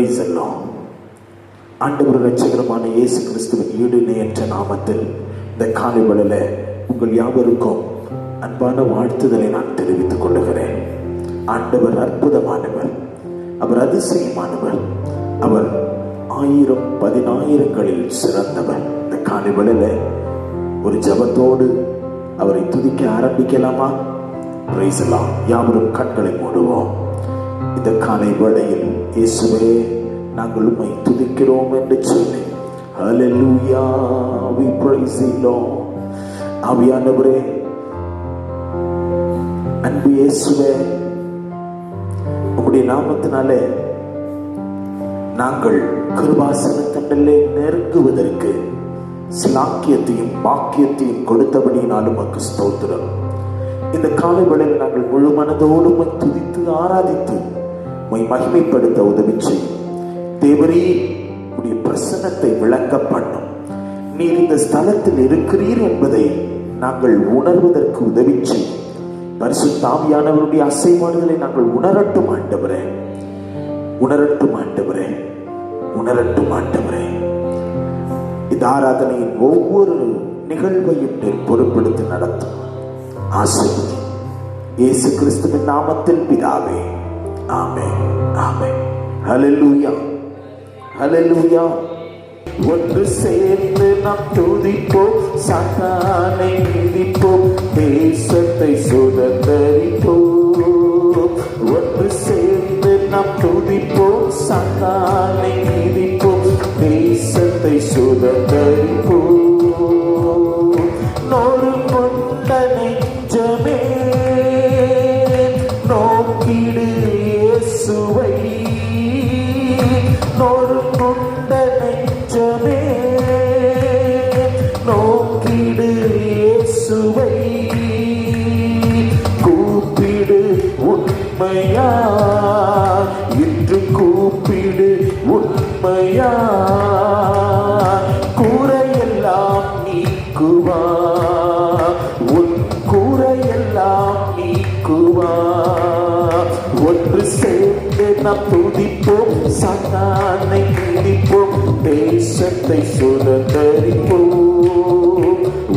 Price the Lord. ஆண்டவர் இரட்சகருமான இயேசு கிறிஸ்துவின் ஈடு இணையற்ற நாமத்தில் இந்த காலை வேளையில உங்கள் யாவருக்கும் அன்பான வாழ்த்துதலை நான் தெரிவித்துக் கொள்கிறேன். ஆண்டவர் அற்புதமானவர், அவர் அதிசயமானவர், அவர் 1000 10,000களில் சிறந்தவர். இந்த காலை வேளையில ஒரு ஜெபத்தோடு அவரை துதிக்க ஆரம்பிக்கலாமா? Price the Lord. யாவரும் கண்களை மூடுவோம். இந்த காலை வேளையில் இயேசுவே நாங்கள் உம்மை துதிக்கிறோம் என்று சொல்லி ஹல்லேலூயா we praise the Lord. ஆவியானவரே, அன்பு இயேசுவே, உம்முடைய நாமத்தினாலே நாங்கள் கிருபாசனத்தண்டலே நெருங்குவதற்கு சிலாக்கியத்தையும் பாக்கியத்தையும் கொடுத்தபடியினாலும் உமக்கு ஸ்தோத்திரம். இந்த காலை வேளையில் நாங்கள் முழு மனதோடு உம்மை துதித்து ஆராதித்து உம்மை மகிமைப்படுத்த உதவி செய்யும். தேவரே, உம்முடைய பிரசன்னத்தை விளங்க பண்ணும். நீர் இந்த ஸ்தலத்தில் இருக்கிறீர் என்பதை நாங்கள் உணர்வதற்கு உதவி செய்யும். பரிசுத்த ஆவியானவருடைய அசைவாடுதலை நாங்கள் உணரட்டும் ஆண்டவரே, உணரட்டும் ஆண்டவரே, உணரட்டும் ஆண்டவரே. இந்த ஆராதனையின் ஒவ்வொரு நிகழ்வையும் நீர் பொறுப்பெடுத்து நடத்தும். ஆசீர்வதி இயேசு கிறிஸ்துவின் நாமத்தில் பிதாவே, ஆமென், ஆமென். ஹல்லேலூயா, ஹல்லேலூயா. ஒன்று சேர்ந்து நாம் துதிப்போம், சாத்தானை மிதிப்போம், தேசத்தை சுதந்தரிப்போம். ஒன்று சேர்ந்து நாம் துதிப்போம், சாத்தானை மிதிப்போம், தேசத்தை சுதந்தரிப்போம். நோறு கொண்ட நெஞ்சமே நோக்கிடு இயேசுவை, நோறு கொண்ட நெஞ்சமே நோக்கிடு இயேசுவை, கூப்பிடு உண்மையா, இன்று கூப்பிடு உண்மையா, கூரையெல்லாம் நீக்குவா, உன் கூரையெல்லாம் நீக்குவா. ஒன்று சேர்ந்து நாம் துதிப்போம், சாத்தானை மிதிப்போம், தேசத்தை சுதந்தரிப்போம்.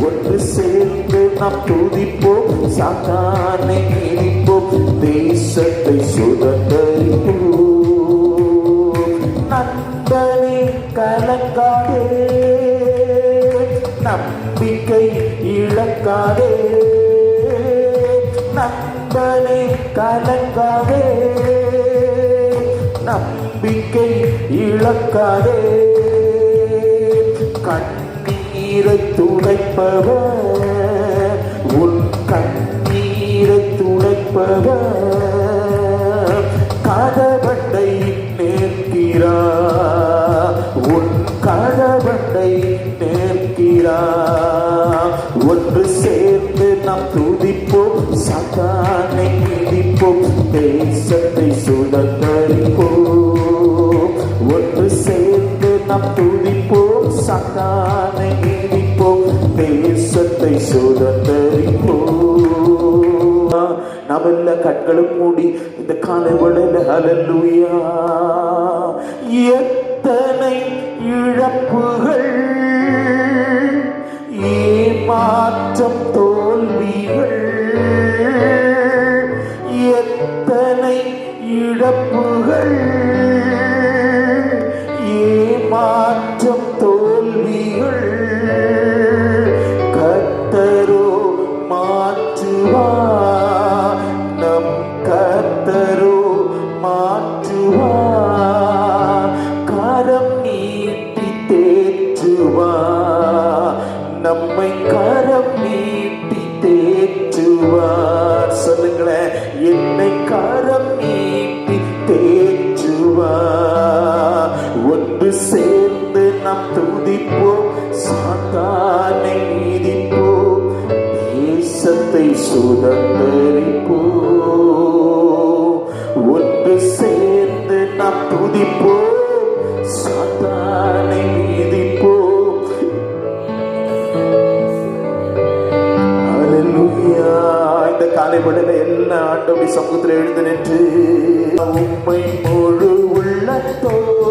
ஒன்று சேர்ந்து நாம் துதிப்போம், சாத்தானை மிதிப்போம், தேசத்தை சுதந்தரிப்போம். நண்பனே கலங்காதே, நம்பிக்கை இழக்காதே, நண்பனே கலங்காதே, நம்பிக்கை இழக்காதே. கண்ணீரை துடைப்பவர், உன் கண்ணீரை துடைப்பவர், கதவண்டை நேர்க்கிறார், உன் கதவண்டை நேர்க்கிறார். ஒன்று சேர்ந்து நாம் துதிப்போம், சாத்தானை மிதிப்போம், தேசத்தை சுதந்தரிப்போம். ஒன்று சேர்ந்து நாம் துதிப்போம், சாத்தானை மிதிப்போம், தேசத்தை சுதந்தரிப்போம். நாம் எல்லா கண்களும் மூடி இந்த காலை வேளையில ஹல்லேலூயா. எத்தனை இழப்புகள், ஏமாற்றம், தோல்விகள், எத்தனை இழப்புகள், ஏமாற்றம், தோல்விகள், கர்த்தரோ மாற்றுவார், நம் கர்த்தரோ மாற்றுவார், கரம் நீட்டி தேற்றுவார், நம்மை கரம் நீட்டி தேற்றுவார். சொல்லுங்களேன், என்னை கரம் நீட்டி தேற்றுவார். ஒன்று சேர்ந்து நாம் துதிப்போம், சாத்தானை மிதிப்போம், தேசத்தை சுதந்தரிப்போம். ஒன்று சேர்ந்து நாம் துதிப்போம், சாத்தானை மிதிப்போம். ஹல்லேலூயா. இந்த காலை வேளையில எல்லா ஆண்டவருடைய சமூகத்தில் எழுந்து நின்று உம்மை முழு உள்ளத்தோடு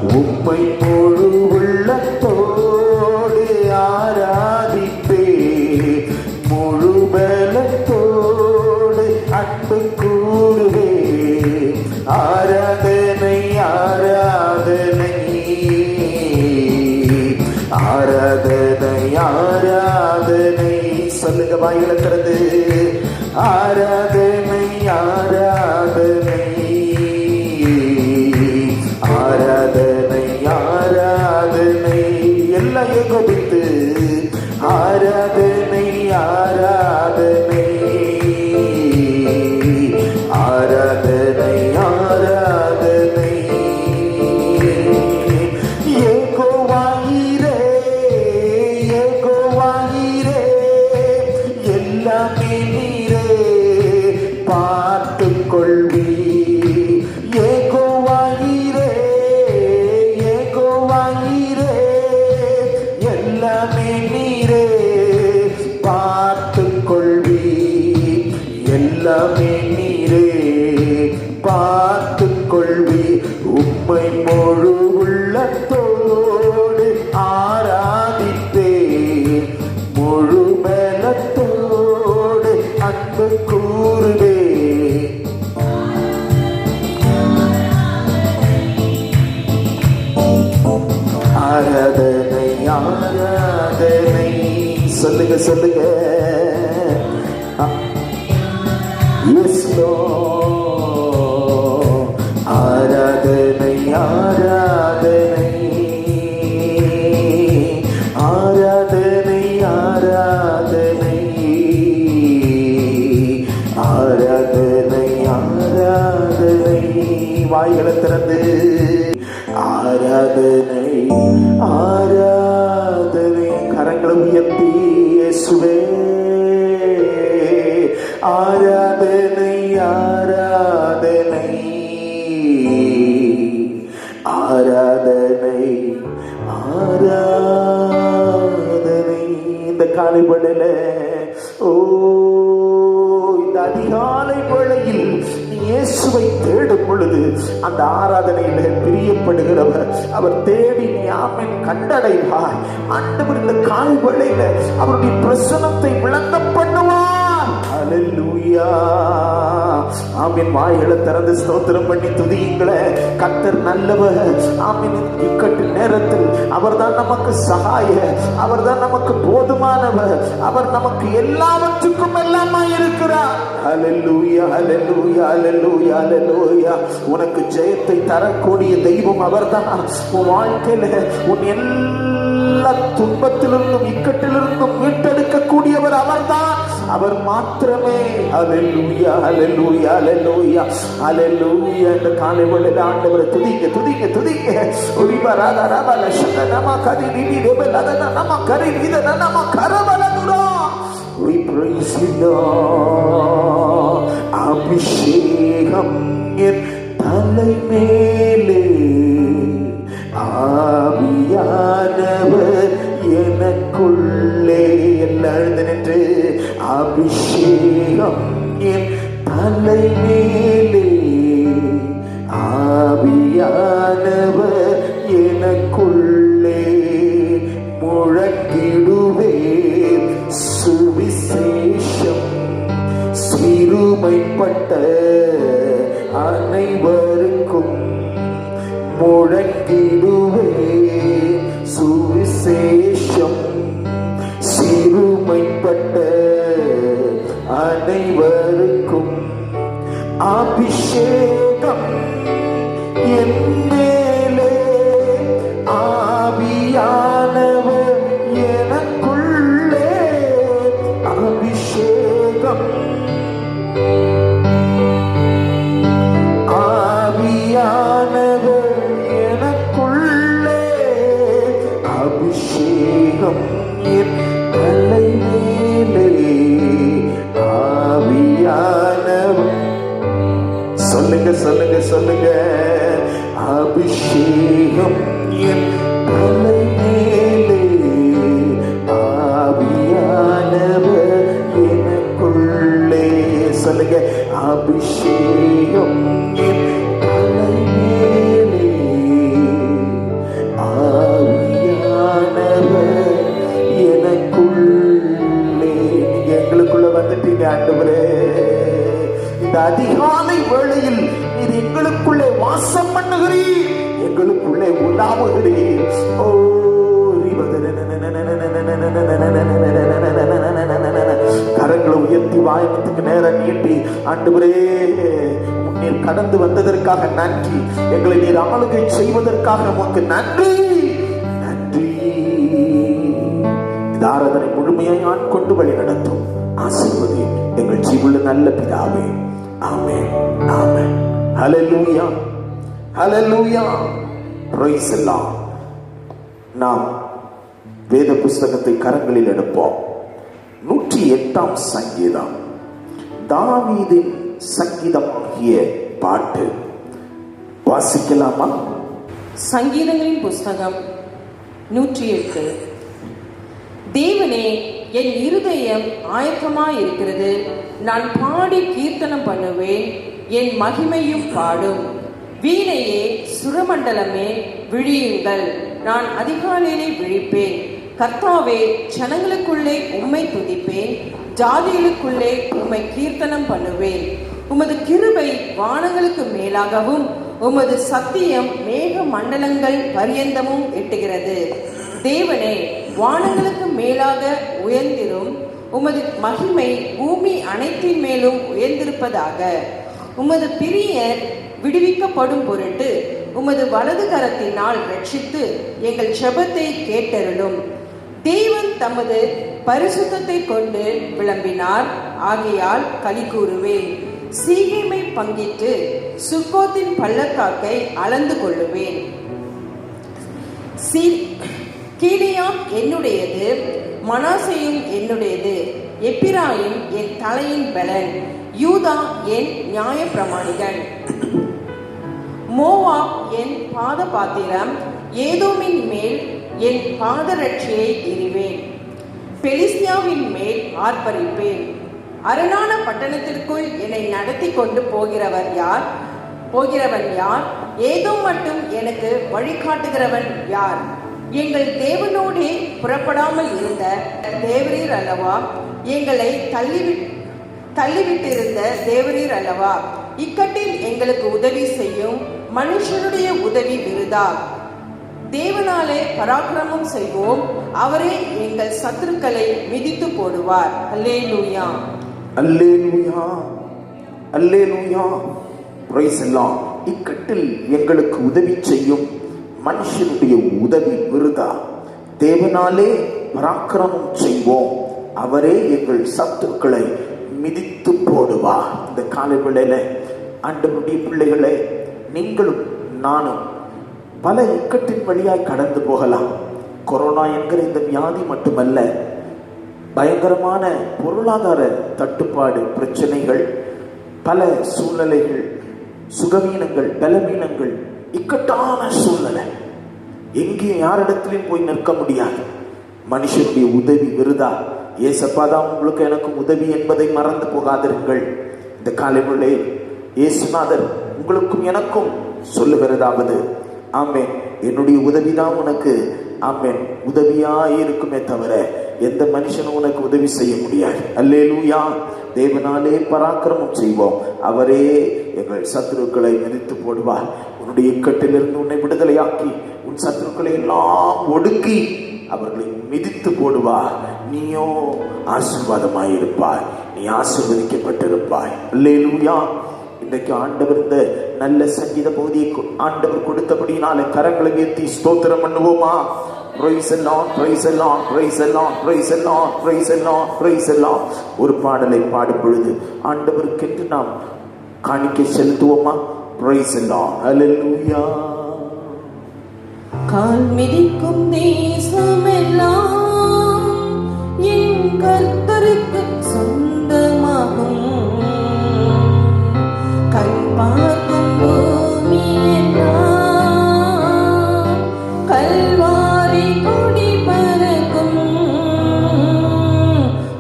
உம்மை முழு உள்ளத்தோடு ஆராதிப்பே, முழு பலத்தோடு அன்பு கூறுவே. ஆராதனை ஆராதனை ஆராதனை ஆராதனை. சொல்லுங்க வாயில திறந்து. ஆராதனை ஆராதனை ஆராதனை ஆராதனை. எல்லாம் ஏகோபித்து ஆராதனை ஆராதனை ஆராதனை ஆராதனை. ஏகோவாயிரே ஏகோவாயிரே எல்லாமே நீரே பார்த்துக் கொள்வி. ஏகோவாயிரே ஏகோவாயிரே எல்லாமே நீரே பார்த்துக் கொள்வி. எல்லாமே நீரே பார்த்துக் கொள்வி. உம்மை முழு உள்ளத்தோடு ஆராதிப்பே, முழு பலத்தோடு அன்பு கூறுவே. ஆராதனை ஆராதனை. சொல்லுங்க சொல்லுங்க. Yes lord. ஆராதனை ஆராதனை ஆராதனை ஆராதனை ஆராதனை ஆராதனை. வாய்களை திறந்து ஆராதனை ஆராதனை. கரங்களை உயர்த்தி இயேசுவே ஆராதனை ஆராதனை ஆராதனை ஆராதனை. இந்த காலை வேளையில இந்த அதிகாலை வேளையில் இயேசுவை தேடும் பொழுது அந்த ஆராதனையில பிரியப்படுகிறவர் அவர் தேடி ஆமென் கண்டடைவார். ஆண்டவர் இந்த காலை வேளையில அவருடைய பிரசன்னத்தை விளங்க பண்ணுவார். ஹல்லேலூயா. ஆமென். வாய்களை திறந்து ஸ்தோத்திரம் பண்ணி துதியுங்களே. கர்த்தர் நல்லவர். ஆமென். இக்கட்டு நேரத்தில் அவர்தான் நமக்கு சகாய, அவர்தான் நமக்கு போதுமானவர், அவர் நமக்கு எல்லாவற்றுக்கும் எல்லாமா இருக்கிறார். ஹல்லேலூயா ஹல்லேலூயா ஹல்லேலூயா ஹல்லேலூயா. உனக்கு ஜெயத்தை தரக்கூடிய தெய்வம் அவர்தான். உன் வாழ்க்கையில உன் எல்லா துன்பத்திலிருந்தும் இக்கட்டிலிருந்தும் மீட்டெடுக்கக்கூடியவர் அவர்தான், அவர் மாத்திரமே. ஹல்லேலூயா ஹல்லேலூயா ஹல்லேலூயா ஹல்லேலூயா. இந்த காலை வேளையில ஆண்டவரை துதிங்க துதிங்க துதிங்க. ஒளிபா ராதா ராபா லஷன நம கதி நிதி ரெபலன நம கரி வித நம கரபலனுரா. We praise you Lord. அபிஷேகம் என் தலை மேலே, ஆவியானவர் எனக்குள்ளே. எல்லாம் நின்று அபிஷேகம் என் தலை மேலே, ஆவியானவர் எனக்குள்ளே. முழங்கிடுவே சுவிசேஷம் சிறுமைப்பட்ட அனைவருக்கும். முழங்கிடுவே சுவிசேஷம் சிறுமைப்பட்ட அனைவருக்கும். அபிஷேகம் என் மேலே, ஆவியானவர் எனக்குள்ளே. அபிஷேகம் ஆவியானவர் எனக்குள்ளே. அபிஷேகம் என் தலை மேலே, ஆவியானவர். வாசம் பண்ணுகிறீர், எங்களுக்குள்ளே உலாவுகிறீர். ஓ கரங்களை உயர்த்தி வாயத்துக்கு நேரம் நீட்டி, ஆண்டவரே நீர் கடந்து வந்ததற்காக நன்றி, எங்களை நீர் ஆளுகை செய்வதற்காக உமக்கு நன்றி நன்றி. இந்த ஆராதனை முழுமையாய் ஆட்கொண்டு வழி நடத்தும் ஆசீர்வதி எங்கள் ஜீவுள்ள நல்ல பிதாவே. Amen amen. Hallelujah hallelujah. Praise the Lord. நாம் வேத புஸ்தகத்தை கரங்களில் எடுப்போம். 108ஆம் சங்கீதம், தாவீதின் சங்கீதமாகிய பாட்டு. வாசிக்கலாமா? சங்கீதங்களின் புஸ்தகம் 108. தேவனே, என் இருதயம் ஆயத்தமாயிருக்கிறது, நான் பாடி கீர்த்தனம் பண்ணுவேன், என் மகிமையும் பாடும். வீணையே, சுரமண்டலமே, விழியுங்கள், நான் அதிகாலையிலே விழிப்பேன். கர்த்தாவே, ஜனங்களுக்குள்ளே உம்மை துதிப்பேன், ஜாதிகளுக்குள்ளே உம்மை கீர்த்தனம் பண்ணுவேன். உமது கிருபை வானங்களுக்கு மேலாகவும் உமது சத்தியம் மேக மண்டலங்கள் பரியந்தமும் எட்டுகிறது. தேவனே, வானங்களுக்கு மேலாக உயர்ந்திரும், உமது மகிமை பூமி அனைத்தின் மேலும் உயர்ந்திருப்பதாக. உமது பிரியர் விடுவிக்கப்படும் பொருட்டு உமது வலது கரத்தினால் ரட்சித்து எங்கள் ஜெபத்தை கேட்டருளும். தேவன் தமது பரிசுத்தத்தை கொண்டு விளம்பினார், ஆகையால் களி கூறுவேன். சீகேமை பங்கிட்டு சுக்கோத்தின் பள்ளத்தாக்கை அளந்து கொள்ளுவேன். கீலேயாத் என்னுடையது, மனாசேயும் என்னுடையது. எப்பிராயிம் என் தலையின் பலன், யூதா என் நியாய பிரமாணிகன். மோவாப் என் பாத பாத்திரம், ஏதோமின் மேல் என் பாதரட்சியை எறிவேன். பெலிஸ்தியாவின் மேல் ஆர்ப்பரிப்பேன். அரணான பட்டணத்திற்குள் என்னை நடத்தி கொண்டு போகிறவன் யார்? ஏதோ மட்டும் எனக்கு வழிகாட்டுகிறவன் யார்? எங்கள் தேவனோடே புறப்படாமல் இருந்த தேவரீர் அல்லவா? எங்களை தள்ளிவிட்டிருந்த தேவரீர் அல்லவா? இக்கட்டில் எங்களுக்கு உதவி செய்யும். மனுஷனுடைய உதவி விருதா. தேவனாலே பராக்கிரமம் செய்வோம், அவரே எங்கள் சத்துருக்களை மிதித்து போடுவார். அல்லேலூயா அல்லேலூயா அல்லேலூயா. Praise the Lord. இக்கட்டில் எங்களுக்கு உதவி செய்யும், மனுஷனுடைய உதவி விருதா. தேவனாலே பராக்கிரமம் செய்வோம், அவரே எங்கள் சத்துருக்களை மிதித்து போடுவார். இந்த காலை வேளையில ஆண்டவருடைய பிள்ளைகளே, நீங்களும் நானும் பல இக்கட்டின் வழியாய் கடந்து போகலாம். கொரோனா என்கிற இந்த வியாதி மட்டுமல்ல, பயங்கரமான பொருளாதார தட்டுப்பாடு, பிரச்சனைகள், பல சூழ்நிலைகள், சுகவீனங்கள், பலவீனங்கள், இக்கட்டான சூழ்நிலை. எங்கேயும் யாரிடத்திலையும் போய் நிற்க முடியாது. மனுஷனுடைய உதவி விருதா. ஏசப்பா தான் உங்களுக்கு எனக்கும் உதவி என்பதை மறந்து போகாதிருங்கள். இந்த காலை வேளை இயேசுநாதர் உங்களுக்கும் எனக்கும் சொல்லுகிறதாவது, ஆமென், என்னுடைய உதவிதான் உனக்கு ஆமென் உதவியாயிருக்குமே தவிர எந்த மனுஷனும் உனக்கு உதவி செய்ய முடியாது. அல்லேலூயா. தேவனாலே பராக்கிரமம் செய்வோம், அவரே எங்கள் சத்துருக்களை மிதித்து போடுவார். உன்னுடைய இக்கட்டிலிருந்து உன்னை விடுதலையாக்கி உன் சத்துருக்களை எல்லாம் ஒடுக்கி அவர்களை மிதித்து போடுவார். நீயோ ஆசீர்வாதமாயிருப்பாய், நீ ஆசீர்வதிக்கப்பட்டிருப்பாய். அல்லேலூயா. இன்றைக்கு ஆண்டவர் இந்த நல்ல சங்கீத பகுதியை ஆண்டவர் கொடுத்தபடினால கரங்களை உயர்த்தி ஸ்தோத்திரம் பண்ணுவோமா? Praise the Lord, praise the Lord, praise the Lord, praise the Lord, praise the Lord, praise the Lord. ஒரு பாடலை பாடும் பொழுது ஆண்டவருக்கென்று நாம் காணிக்கை செலுத்துவோமா? Praise the Lord, hallelujah. கால் மிதிக்கும் தேசமெல்லாம் என் கர்த்தருக்கு சொந்தமாகும். கண் பார்க்கும் பூமி எல்லாம் கல்வாரி கொடி பறக்கும்.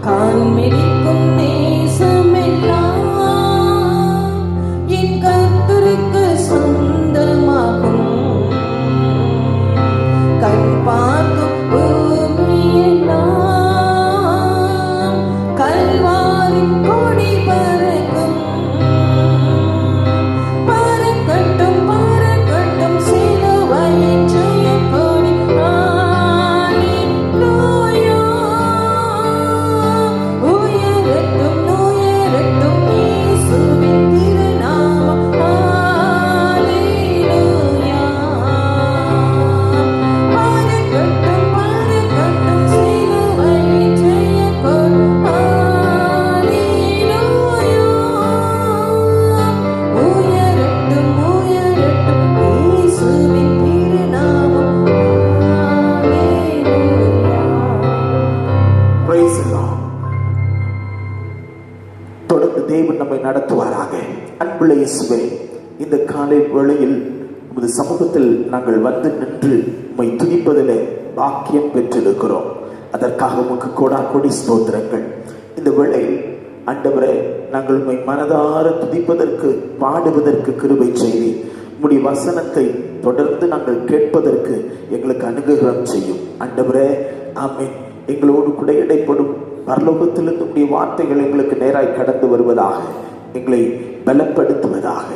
கால் மிதிக்கும் தேசமெல்லாம் என் கர்த்தருக்கு சொந்தமாகும். கண் பார்க்கும் பூமி எல்லாம் இயேசுவே, இந்த காலை வேளையில் உமது சமூகத்தில் நாங்கள் வந்து நின்று உம்மை துதிப்பதிலே பாக்கியம் பெற்றிருக்கிறோம். அதற்காக உமக்கு கோடி ஸ்தோத்திரங்கள். இந்த வேளையில் ஆண்டவரே, நாங்கள் உம்மை மனதார துதிப்பதற்கு பாடுவதற்கு கிருபை செய்தி, உம்முடைய வசனத்தை தொடர்ந்து நாங்கள் கேட்பதற்கு எங்களுக்கு அனுகிரகம் செய்யும் ஆண்டவரே. ஆமென். எங்களோடு கூட இடைப்படும் பரலோகத்திலிருந்து உம்முடைய வார்த்தைகள் எங்களுக்கு நேராய் கடந்து வருவதாக, எங்களை பலப்படுத்துவதாக,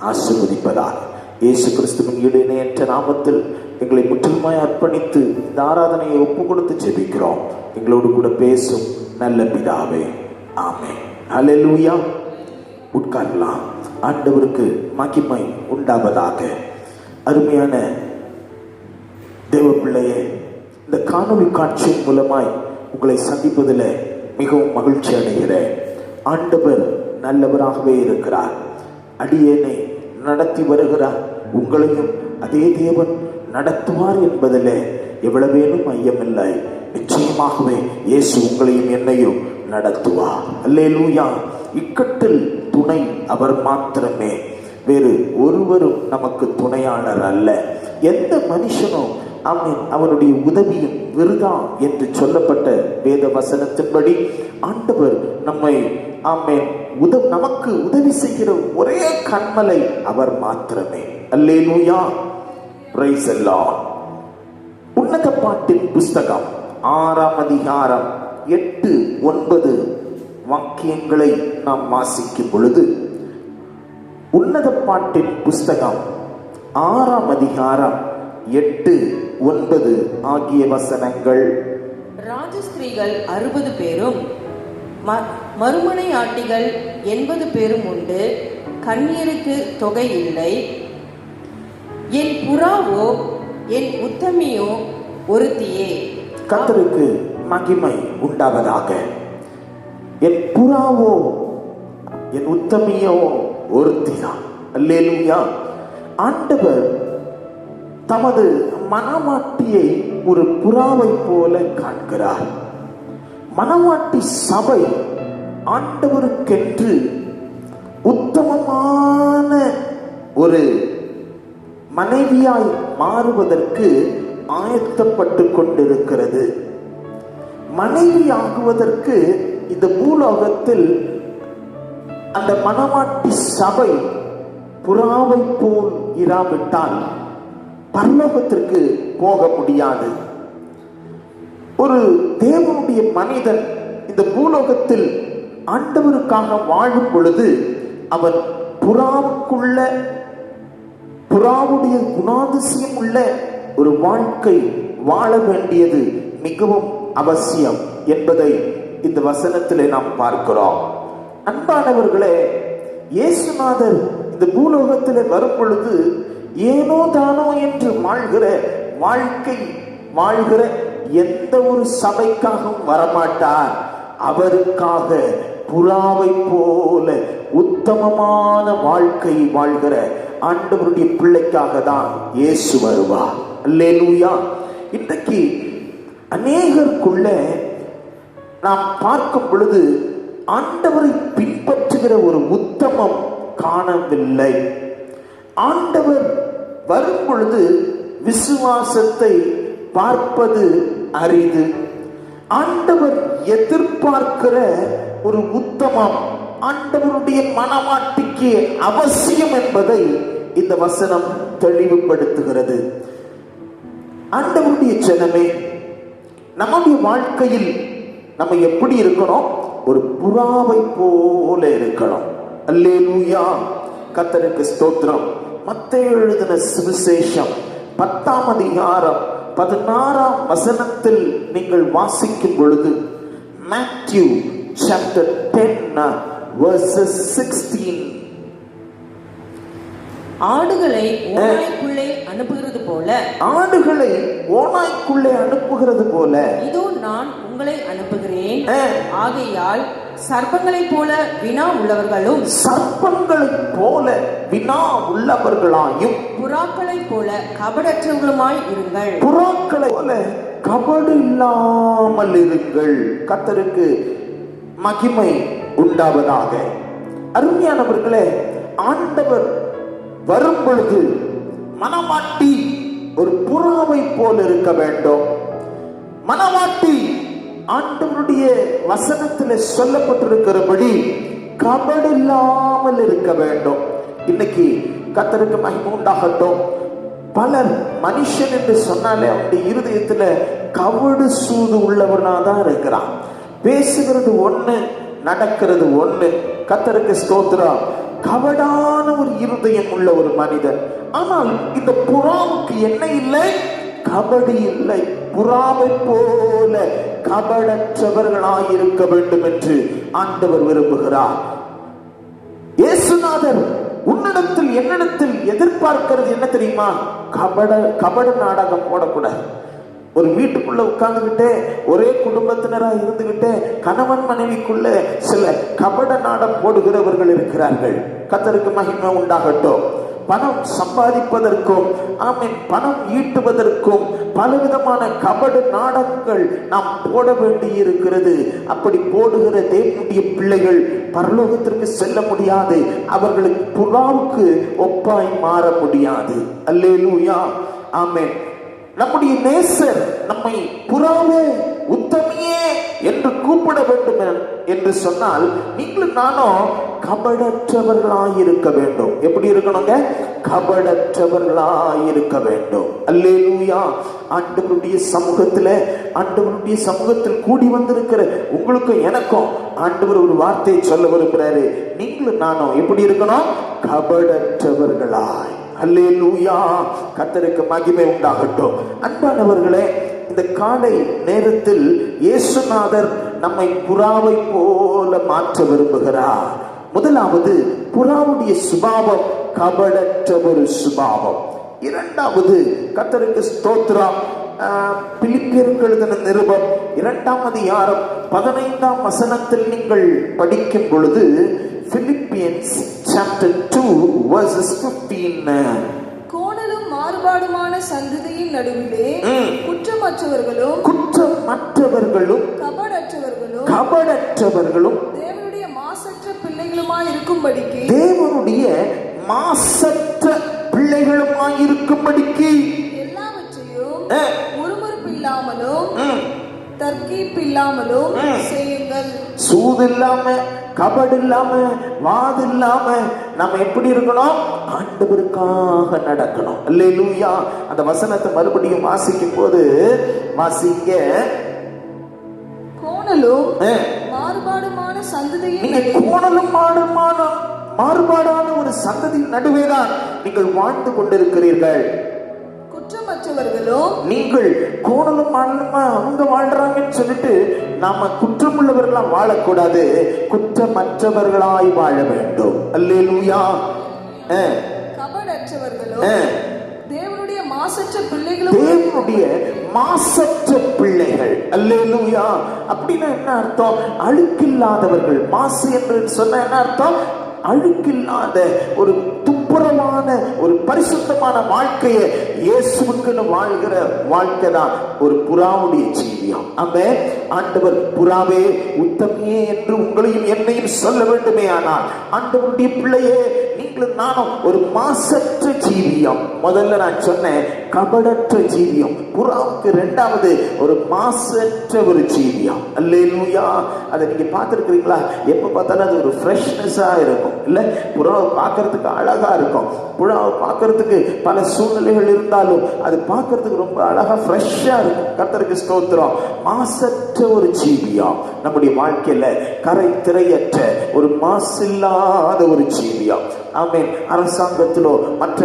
ஆசீர்வதிப்பதாக. இயேசு கிறிஸ்துவின் இடையற்ற நாமத்தில் எங்களை முற்றிலுமாய் அர்ப்பணித்து இந்த ஆராதனையை ஒப்பு கொடுத்து ஜெபிக்கிறோம். எங்களோடு கூட பேசும் நல்ல பிதாவே, ஆமென். ஹல்லேலூயா. உட்காரலாம். ஆண்டவருக்கு மகிமை உண்டாவதாக. அருமையான தேவ பிள்ளையே, இந்த காணொளி காட்சியின் மூலமாய் உங்களை சந்திப்பதில் மிகவும் மகிழ்ச்சி அடைகிறேன். ஆண்டவர் நல்லவராகவே இருக்கிறார். அடியேனை நடத்தி வருகிறார். உங்களையும் அதே தேவன் நடத்துவார் என்பதில் எவ்வளவேனும் ஐயமில்லை. நிச்சயமாகவே இயேசு உங்களையும் என்னையும் நடத்துவார். அல்லேலூயா. இக்கட்டில் துணை அவர் மாத்திரமே, வேறு ஒருவரும் நமக்கு துணையாளர் அல்ல. எந்த மனுஷனும் அவனுடைய உதவியும் விருதா என்று சொல்லப்பட்ட வேத வசனத்தின்படி ஆண்டவர் நம்மை நமக்கு உதவி செய்கிற ஒரே கண்மலை அவர் மாத்திரமே. அல்லேலூயா. Praise the Lord. உன்னத பாட்டின் புஸ்தகம் 6ஆம் அதிகாரம் 8-9 வாக்கியங்களை நாம் வாசிக்கும் பொழுது, உன்னத பாட்டின் புஸ்தகம் 6ஆம் அதிகாரம் 8-9 ஆகிய வசனங்கள். ராஜஸ்திரீகள் 60 பேரும் மறுமனை ஆட்டிகள் 80 பேரும் உண்டு. கன்னியருக்கு தொகை இல்லை. என் புறாவோ என் உத்தமியோ ஒருத்தியே. கர்த்தருக்கு மகிமை உண்டாவதாக. என் புறாவோ என் உத்தமியோ ஒருத்திதான். அல்லேலூயா. ஆண்டவர் தமது மணவாட்டியை ஒரு புறாவை போல காண்கிறார். மணவாட்டி சபை ஆண்டவருக்கென்று உத்தமமான ஒரு மனைவியாய் மாறுவதற்கு ஆயத்தப்பட்டு கொண்டிருக்கிறது. மனைவி ஆகுவதற்கு இந்த பூலோகத்தில் அந்த மணவாட்டி சபை புறாவை போல் இராவிட்டால் பரலோகத்திற்கு போக முடியாது. ஒரு தேவனுடைய மனிதன் இந்த பூலோகத்தில் ஆண்டவருக்காக வாழும் பொழுது அவன் புறாவுடைய குணாதிசயம் உள்ள ஒரு வாழ்க்கை வாழ வேண்டியது மிகவும் அவசியம் என்பதை இந்த வசனத்திலே நாம் பார்க்கிறோம். அன்பானவர்களே, இயேசுநாதர் இந்த பூலோகத்திலே வரும் பொழுது ஏனோ தானோ என்று வாழ்கிற எந்த ஒரு சபைக்காகவும் வரமாட்டார். அவருக்காக புறாவை போல உத்தமமான வாழ்க்கை வாழ்கிற ஆண்டவருடைய பிள்ளைக்காக தான் இயேசு வருவார். அல்லேலூயா. இன்றைக்கு அநேகருக்குள்ள நாம் பார்க்கும் பொழுது ஆண்டவரை பின்பற்றுகிற ஒரு உத்தமம் காணவில்லை. ஆண்டவர் வரும் பொழுது விசுவாசத்தை பார்ப்பது அரிது. ஆண்டவர் எதிர்பார்க்கிற ஒரு உத்தமம் ஆண்டவருடைய மனமாட்டிக்கு அவசியம் என்பதை இந்த வசனம் தெளிவுபடுத்துகிறது. ஆண்டவருடைய ஜனமே, நம்முடைய வாழ்க்கையில் நம்ம எப்படி இருக்கணும்? ஒரு புறாவை போல இருக்கணும். அல்லேலூயா. கர்த்தருக்கு ஸ்தோத்திரம். மத்தேயு எழுதின சுவிசேஷம் 10ஆம் அதிகாரம் 16ஆம் வசனத்தில் நீங்கள் வாசிக்கும் பொழுது, Matthew chapter 10 verses 16, ஆடுகளை ஓநாய்க்குள்ளே அனுப்புகிறது போல இதோ நான் உங்களை அனுப்புகிறேன். ஆகையால் சர்ப்பங்களைப் போல வினா உள்ளவர்களாயும் புறாக்களைப் போல கபடற்றவர்களுமாய் இருங்கள். புறாக்களை போல கபடு இல்லாமல் இருங்கள். கர்த்தருக்கு மகிமை உண்டாவதாக. அருமையானவர்களே, ஆண்டவர் வரும் பொழுது மணவாட்டி ஒரு புறாவை போல் இருக்க வேண்டும். மணவாட்டி ஆண்டவருடைய வசனத்தில் சொல்லப்பட்டிருக்கிறபடி கபடு இல்லாமல் இருக்க வேண்டும். இன்னைக்கு கர்த்தருக்கு மகிமை உண்டாகட்டும். பலர் மனுஷன் என்று சொன்னாலே அவருடைய இருதயத்துல கபடு சூது உள்ளவனாதான் இருக்கிறான். பேசுகிறது ஒண்ணு, நடக்கிறது ஒண்ணு. கர்த்தருக்கு ஸ்தோத்திரம். கபடான ஒரு இருதயம் உள்ள ஒரு மனிதன். ஆனால் இந்த புறாவுக்கு என்ன இல்லை? கபடி இல்லை. புறாவை போல கபடற்றவர்களாய் இருக்க வேண்டும் என்று ஆண்டவர் விரும்புகிறார். இயேசுநாதர் உன்னிடத்தில் என்னிடத்தில் எதிர்பார்க்கிறது என்ன தெரியுமா? கபட நாடகம் போடக்கூடாது. ஒரு வீட்டுக்குள்ள உட்கார்ந்துகிட்டே ஒரே குடும்பத்தினரா இருந்துகிட்டே கணவன் மனைவிக்குள்ள சில கபட நாடகம் போடுகிறவர்கள் இருக்கிறார்கள். கர்த்தருக்கு மகிமை உண்டாகட்டும். பணம் சம்பாதிப்பதற்கும் பணம் ஈட்டுவதற்கும் பலவிதமான கபடு நாடகங்கள் நாம் போட வேண்டி இருக்கிறது. அப்படி போடுகிற தேவனுடைய பிள்ளைகள் பரலோகத்திற்கு செல்ல முடியாது. அவர்களுக்கு புறாவுக்கு ஒப்பாய் மாற முடியாது. அல்லேலூயா, ஆமென். நம்முடைய நேசர் நம்மை புறாவே, உத்தமியே என்று கூப்பிட வேண்டும் என்று சொன்னால் நீங்களும் நானும் கபடற்றவர்களாயிருக்க வேண்டும். எப்படி இருக்கணுங்க? கபடற்றவர்களாயிருக்க வேண்டும். அல்லேலூயா. ஆண்டவருடைய சமூகத்தில் கூடி வந்திருக்கிற உங்களுக்கும் எனக்கும் ஆண்டவர் ஒரு வார்த்தையை சொல்ல விரும்புகிறாரு. நீங்களும் நானும் எப்படி இருக்கணும்? கபடற்றவர்களாய். அல்லேலூயா. கர்த்தருக்கு மகிமை உண்டாகட்டும். அன்பானவர்களே, இந்த காலை நேரத்தில் இயேசுநாதர் நம்மை புறாவை போல மாற்ற விரும்புகிறார். முதலாவது, புறாவுடைய சுபாவம் கபடற்ற ஒரு சுபாவம். இரண்டாவது, கர்த்தருக்கு ஸ்தோத்திரம், பிலிப்பியருக்கு எழுதின நிருபம் 2ஆம் அதிகாரம் 15ஆம் வசனத்தில் நீங்கள் படிக்கும் பொழுது, Philippians chapter 2 verses 15, கோணலும் மாறுபாடுமான சந்ததியின் நடுவிலே குற்றமற்றவர்களும் கபடற்றவர்களும் தேவனுடைய மாசற்ற பிள்ளைகளுமாய் இருக்கும்படிக்கு எல்லாவற்றையும் முறுமுறுப்பில்லாமலும் தர்க்கீப்பில்லாமலும் செய்யுங்கள். சூது இல்லாம, கபடு இல்லாம, வாது இல்லாம நம்ம எப்படி இருக்கணும்? ஆண்டவருக்காக நடக்கணும். அல்லேலூயா. அந்த வசனத்தை மறுபடியும் வாசிக்கும் போது வாசிங்க. கோணலும் மாறுபாடுமான சந்ததியின் மாறுபாடான ஒரு சந்ததியின் நடுவேதான் நீங்கள் வாழ்ந்து கொண்டிருக்கிறீர்கள். குற்றமற்றவர்களும், நீங்கள் கோணலும் மாடலுமா அவங்க வாழ்றாங்கன்னு சொல்லிட்டு நாம குற்றம் உள்ளவர்களா வாழக்கூடாது. குற்றமற்றவர்களாய் வாழ வேண்டும். அல்லேலூயா. கபடற்றவர்களும் தேவனுடைய மாசற்ற பிள்ளைகள். அல்லேலூயா. அப்படின்னா என்ன அர்த்தம்? அழுக்கில்லாதவர்கள். மாசு என்று சொன்ன என்ன அர்த்தம்? அழுக்கில்லாத ஒரு துப்புரமான ஒரு பரிசுத்தமான வாழ்க்கையை இயேசுவுக்குன்னு வாழ்கிற வாழ்க்கை தான் ஒரு புறாவுடைய ஜீவியம். ஆமென். ஆண்டவர் புறாவே, உத்தமியே என்று உங்களையும் என்னையும் சொல்ல வேண்டுமே. ஆனால் ஆண்டவருடைய பிள்ளையே, நீங்களும் நானும் ஒரு மாசற்ற ஜீவியம். முதல்ல நான் சொன்னேன் கபடற்ற ஜீவியம். புறாவுக்கு இரண்டாவது ஒரு மாசற்ற ஒரு ஜீவியம். அல்லேலூயா. அதை நீங்க பார்த்திருக்கிறீங்களா? எப்ப பார்த்தாலும் அது ஒரு ஃப்ரெஷ்னஸா இருக்கும். இல்ல, புறாவை பார்க்கறதுக்கு அழகா இருக்கும். புறாவை பார்க்கறதுக்கு பல சூழ்நிலைகள் இருந்தாலும் அது பார்க்கறதுக்கு ரொம்ப அழகா ஃப்ரெஷ்ஷா இருக்கும். கர்த்தருக்கு ஸ்தோத்திரம். மாசற்ற ஒரு ஜீவியம் நம்முடைய வாழ்க்கையில கரை திரையற்ற ஒரு மாசில்லாத ஒரு ஜீவியம். ஆமென். அரசாங்கத்திலோ மற்ற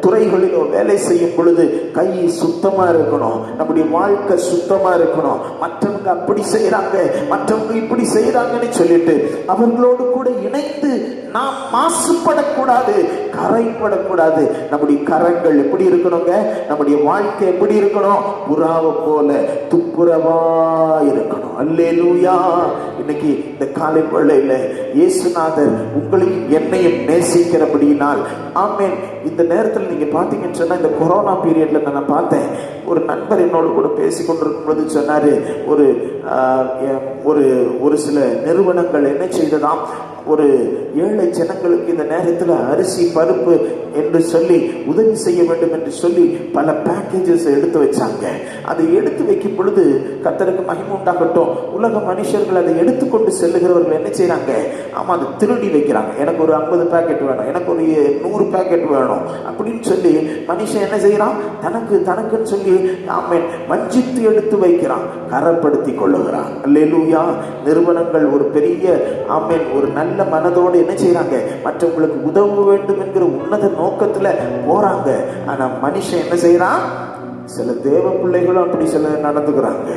துறைகளிலோ வேலை செய்யும் பொழுது கை சுத்தமா இருக்கணும். நம்முடைய வாழ்க்கை சுத்தமா இருக்கணும். மற்றவங்க அப்படி செய்யறாங்க, மற்றவங்க இப்படி செய்யறாங்கன்னு சொல்லிட்டு அவர்களோடு கூட இணைந்து நாம் மாசுபடக்கூடாது, கரைப்படக்கூடாது. நம்முடைய கரங்கள் எப்படி இருக்கணுங்க? நம்முடைய வாழ்க்கை எப்படி இருக்கணும்? புறாவை போல துப்புரவா இருக்கணும். அல்லேலூயா. இன்னைக்கு இந்த காலை வேளையில இயேசுநாதர் உங்களையும் என்னையும் நேசிக்கிறபடியினால், ஆமென், இந்த நேரத்தில் நீங்க பார்த்தீங்கன்னு சொன்னா, இந்த கொரோனா பீரியட்ல நான் பார்த்தேன், ஒரு நண்பர் என்னோடு கூட பேசி கொண்டிருக்கும் பொழுது சொன்னாரு, ஒரு சில நிறுவனங்கள் என்ன செய்ததாம், ஒரு ஏழை ஜனங்களுக்கு இந்த நேரத்தில் அரிசி பருப்பு என்று சொல்லி உதவி செய்ய வேண்டும் என்று சொல்லி பல பேக்கேஜஸ் எடுத்து வச்சாங்க. அதை எடுத்து வைக்கும் பொழுது கர்த்தருக்கு மகிமை உண்டாகட்டும், உலக மனுஷர்கள் அதை எடுத்துக்கொண்டு செல்லுகிறவர்கள் என்ன செய்யறாங்க, ஆமா அதை திருடி வைக்கிறாங்க. எனக்கு ஒரு 50 பேக்கெட் வேணும், எனக்கு ஒரு 100 பேக்கெட் வேணும் அப்படின்னு சொல்லி மனுஷன் என்ன செய்யறான், தனக்குன்னு சொல்லி ஆமென் வஞ்சித்து எடுத்து வைக்கிறான், கரப்படுத்தி கொள்ளுகிறான். அல்லேலூயா. நிறுவனங்கள் ஒரு பெரிய ஆமென் ஒரு நல்ல மனதோடு என்ன செய்யறாங்க, மற்றவங்களுக்கு உதவ வேண்டும் என்கிற உன்னத நோக்கத்துல போறாங்க. ஆனா மனுஷன் என்ன செய்யறான், சில தேவ பிள்ளைகளும் அப்படி சில நடந்துக்கிறாங்க,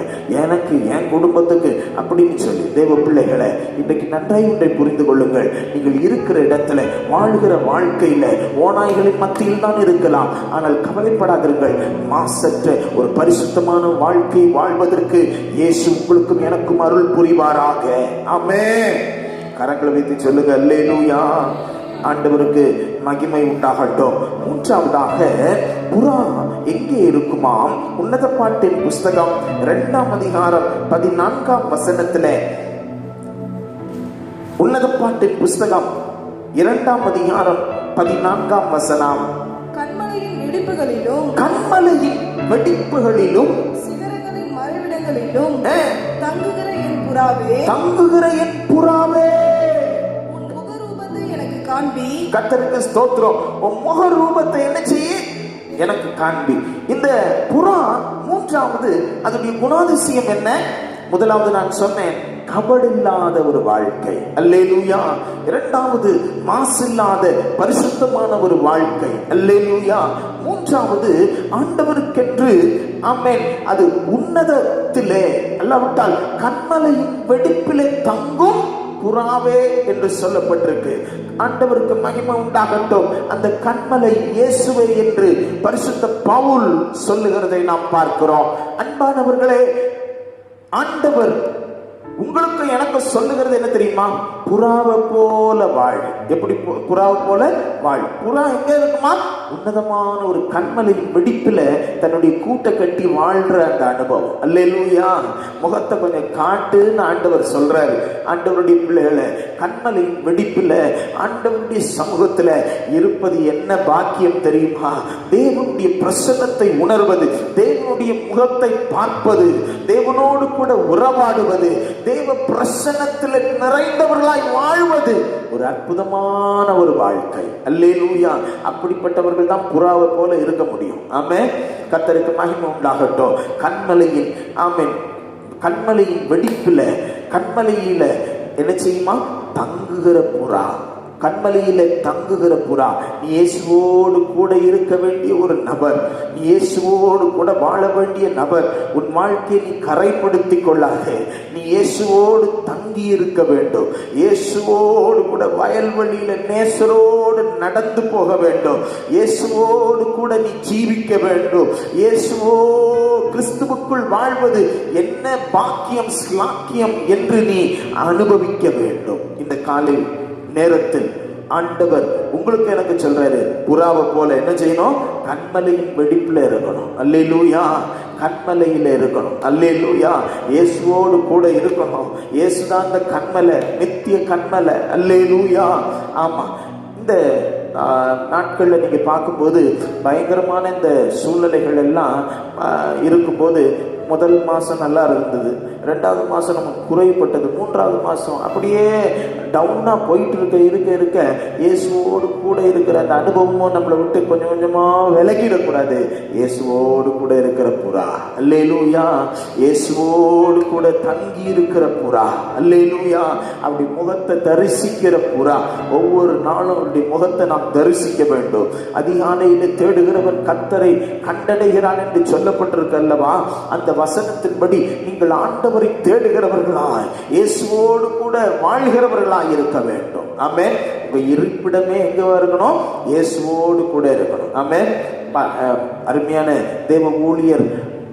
எனக்கு என் குடும்பத்துக்கு அப்படின்னு சொல்லி. தேவ பிள்ளைகளை இன்றைக்கு நன்றாய் ஒன்றை புரிந்து கொள்ளுங்கள், நீங்கள் இருக்கிற இடத்துல வாழ்கிற வாழ்க்கையில ஓநாய்களின் மத்தியில் தான் இருக்கலாம், ஆனால் கவலைப்படாதீர்கள். மாசற்ற ஒரு பரிசுத்தமான வாழ்க்கை வாழ்வதற்கு இயேசு உங்களுக்கும் எனக்கும் அருள் புரிவாராக. ஆமென். கரங்களை வைத்து சொல்லுங்க அல்லேலூயா. ஆண்டவருக்கு மகிமை உண்டாகட்டும். மூன்றாவதாக, புறா எங்கே இருக்குமாம்? உன்னத பாட்டின் புஸ்தகம் 2ஆம் அதிகாரம் 14ஆம் வசனத்துல, உன்னத பாட்டின் புஸ்தகம் 2ஆம் அதிகாரம் 14ஆம் வசனம், கன்மலையின் வெடிப்புகளிலும் கன்மலையின் வெடிப்புகளிலும் சிகரங்களின் மறைவிடங்களிலும் தங்குகிற என் புறாவே, தங்குகிற என் புறாவே, உன் முகரூபத்தை எனக்கு காண்பி. கர்த்தருக்கு ஸ்தோத்திரம். உன் முக ரூபத்தை என்ன செய்ய எனக்கு காண்பி. இந்த புறா மூன்றாவது அதனுடைய குணாதிசயம் என்ன? முதலாவது நான் சொன்னேன், கபடில்லாத ஒரு வாழ்க்கை. அல்லேலூயா. இரண்டாவது, மாசில்லாத பரிசுத்தமான ஒரு வாழ்க்கை. அல்லேலூயா. மூன்றாவது, ஆண்டவருக்கென்று ஆமென் அது உன்னதத்திலே அல்லாவிட்டால் கன்மலையின் வெடிப்பிலே தங்கும் புறாவே என்று சொல்லப்பட்டிருக்கு. ஆண்டவருக்கு மகிமை உண்டாகட்டும். அந்த கன்மலை இயேசுவே என்று பரிசுத்த பவுல் சொல்லுகிறதை நாம் பார்க்கிறோம். அன்பானவர்களே, ஆண்டவர் உங்களுக்கு எனக்கு சொல்லுகிறது என்ன தெரியுமா? புறாவை போல வாழ். எப்படி புறாவை போல வாழ்? புறா எங்க இருக்குமா? உன்னதமான ஒரு கன்மலையின் வெடிப்புல தன்னுடைய கூட்டை கட்டி வாழ்ற அந்த அனுபவம். அல்லேலூயா. முகத்தை கொஞ்சம் காட்டுன்னு ஆண்டவர் சொல்றாரு. ஆண்டவருடைய பிள்ளைகளை கன்மலையின் வெடிப்புல ஆண்டவருடைய சமூகத்துல இருப்பது என்ன பாக்கியம் தெரியுமா? தேவனுடைய பிரசன்னத்தை உணர்வது, தேவனுடைய முகத்தை பார்ப்பது, தேவனோடு கூட உறவாடுவது, தேவ பிரசன்னத்தில் நிறைந்தவர்களாய் வாழ்வது ஒரு அற்புதமான ஒரு வாழ்க்கை. அல்லேலூயா. அப்படிப்பட்டவர்கள் தான் புறாவை போல இருக்க முடியும். ஆமென். கர்த்தருக்கு மகிமை உண்டாகட்டும். கன்மலையின் ஆமென் கன்மலையின் வெடிப்புல கன்மலையில என்ன செய்யுமா? தங்குகிற புறா. கன்மலையில தங்குகிற புறா. நீ இயேசுவோடு கூட இருக்க வேண்டிய ஒரு நபர், நீ இயேசுவோடு கூட வாழ வேண்டிய நபர். உன் வாழ்க்கையை நீ கரைப்படுத்திக் கொள்ளாதே. நீ இயேசுவோடு தங்கி இருக்க வேண்டும். இயேசுவோடு கூட வயல்வெளியில நேசரோடு நடந்து போக வேண்டும். இயேசுவோடு கூட நீ ஜீவிக்க வேண்டும். இயேசுவோ கிறிஸ்துவுக்குள் வாழ்வது என்ன பாக்கியம் ஸ்லாக்கியம் என்று நீ அனுபவிக்க வேண்டும். இந்த காலை நேரத்தில் ஆண்டவர் உங்களுக்கு எனக்கு சொல்றாரு, புறாவை போல என்ன செய்யணும்? கன்மலையின் வெடிப்புல இருக்கணும். அல்லேலூயா. கன்மலையில இருக்கணும். அல்லேலூயா. இயேசுவோடு கூட இருக்கணும். இயேசுதான் இந்த கன்மலை, நித்திய கன்மலை. அல்லேலூயா. ஆமா. இந்த நாட்கள்ல நீங்க பார்க்கும்போது பயங்கரமான இந்த சூழ்நிலைகள் எல்லாம் இருக்கும்போது, முதல் மாசம் நல்லா இருந்தது, 2வது மாசம் நமக்கு குறைப்பட்டது, 3வது மாசம் அப்படியே டவுனா போயிட்டு இருக்க இயேசுவோடு கூட இருக்கிற அந்த அனுபவமும் நம்மளை விட்டு கொஞ்சம் கொஞ்சமா விலகிடக்கூடாது. இயேசுவோடு கூட இருக்கிற புறா. அல்லேலூயா. இயேசுவோடு கூட தங்கி இருக்கிற புறா. அல்லேலூயா. அப்படி முகத்தை தரிசிக்கிற புறா. ஒவ்வொரு நாளும் அவருடைய முகத்தை நாம் தரிசிக்க வேண்டும். அதிகாலையில தேடுகிறவன் கர்த்தரை கண்டடைகிறான் என்று சொல்லப்பட்டிருக்கு அல்லவா? அந்த வசனத்தின்படி நீங்கள் ஆண்டவரை தேடுகிறவர்களாய், இயேசுவோடு கூட வாழ்கிறவர்களாய் இருக்க வேண்டும். ஆமென். உங்க இருப்பிடமே எங்க இருக்கணும்? இயேசுவோடு கூட இருக்கணும். ஆமென். அருமையான தேவ ஊழியர்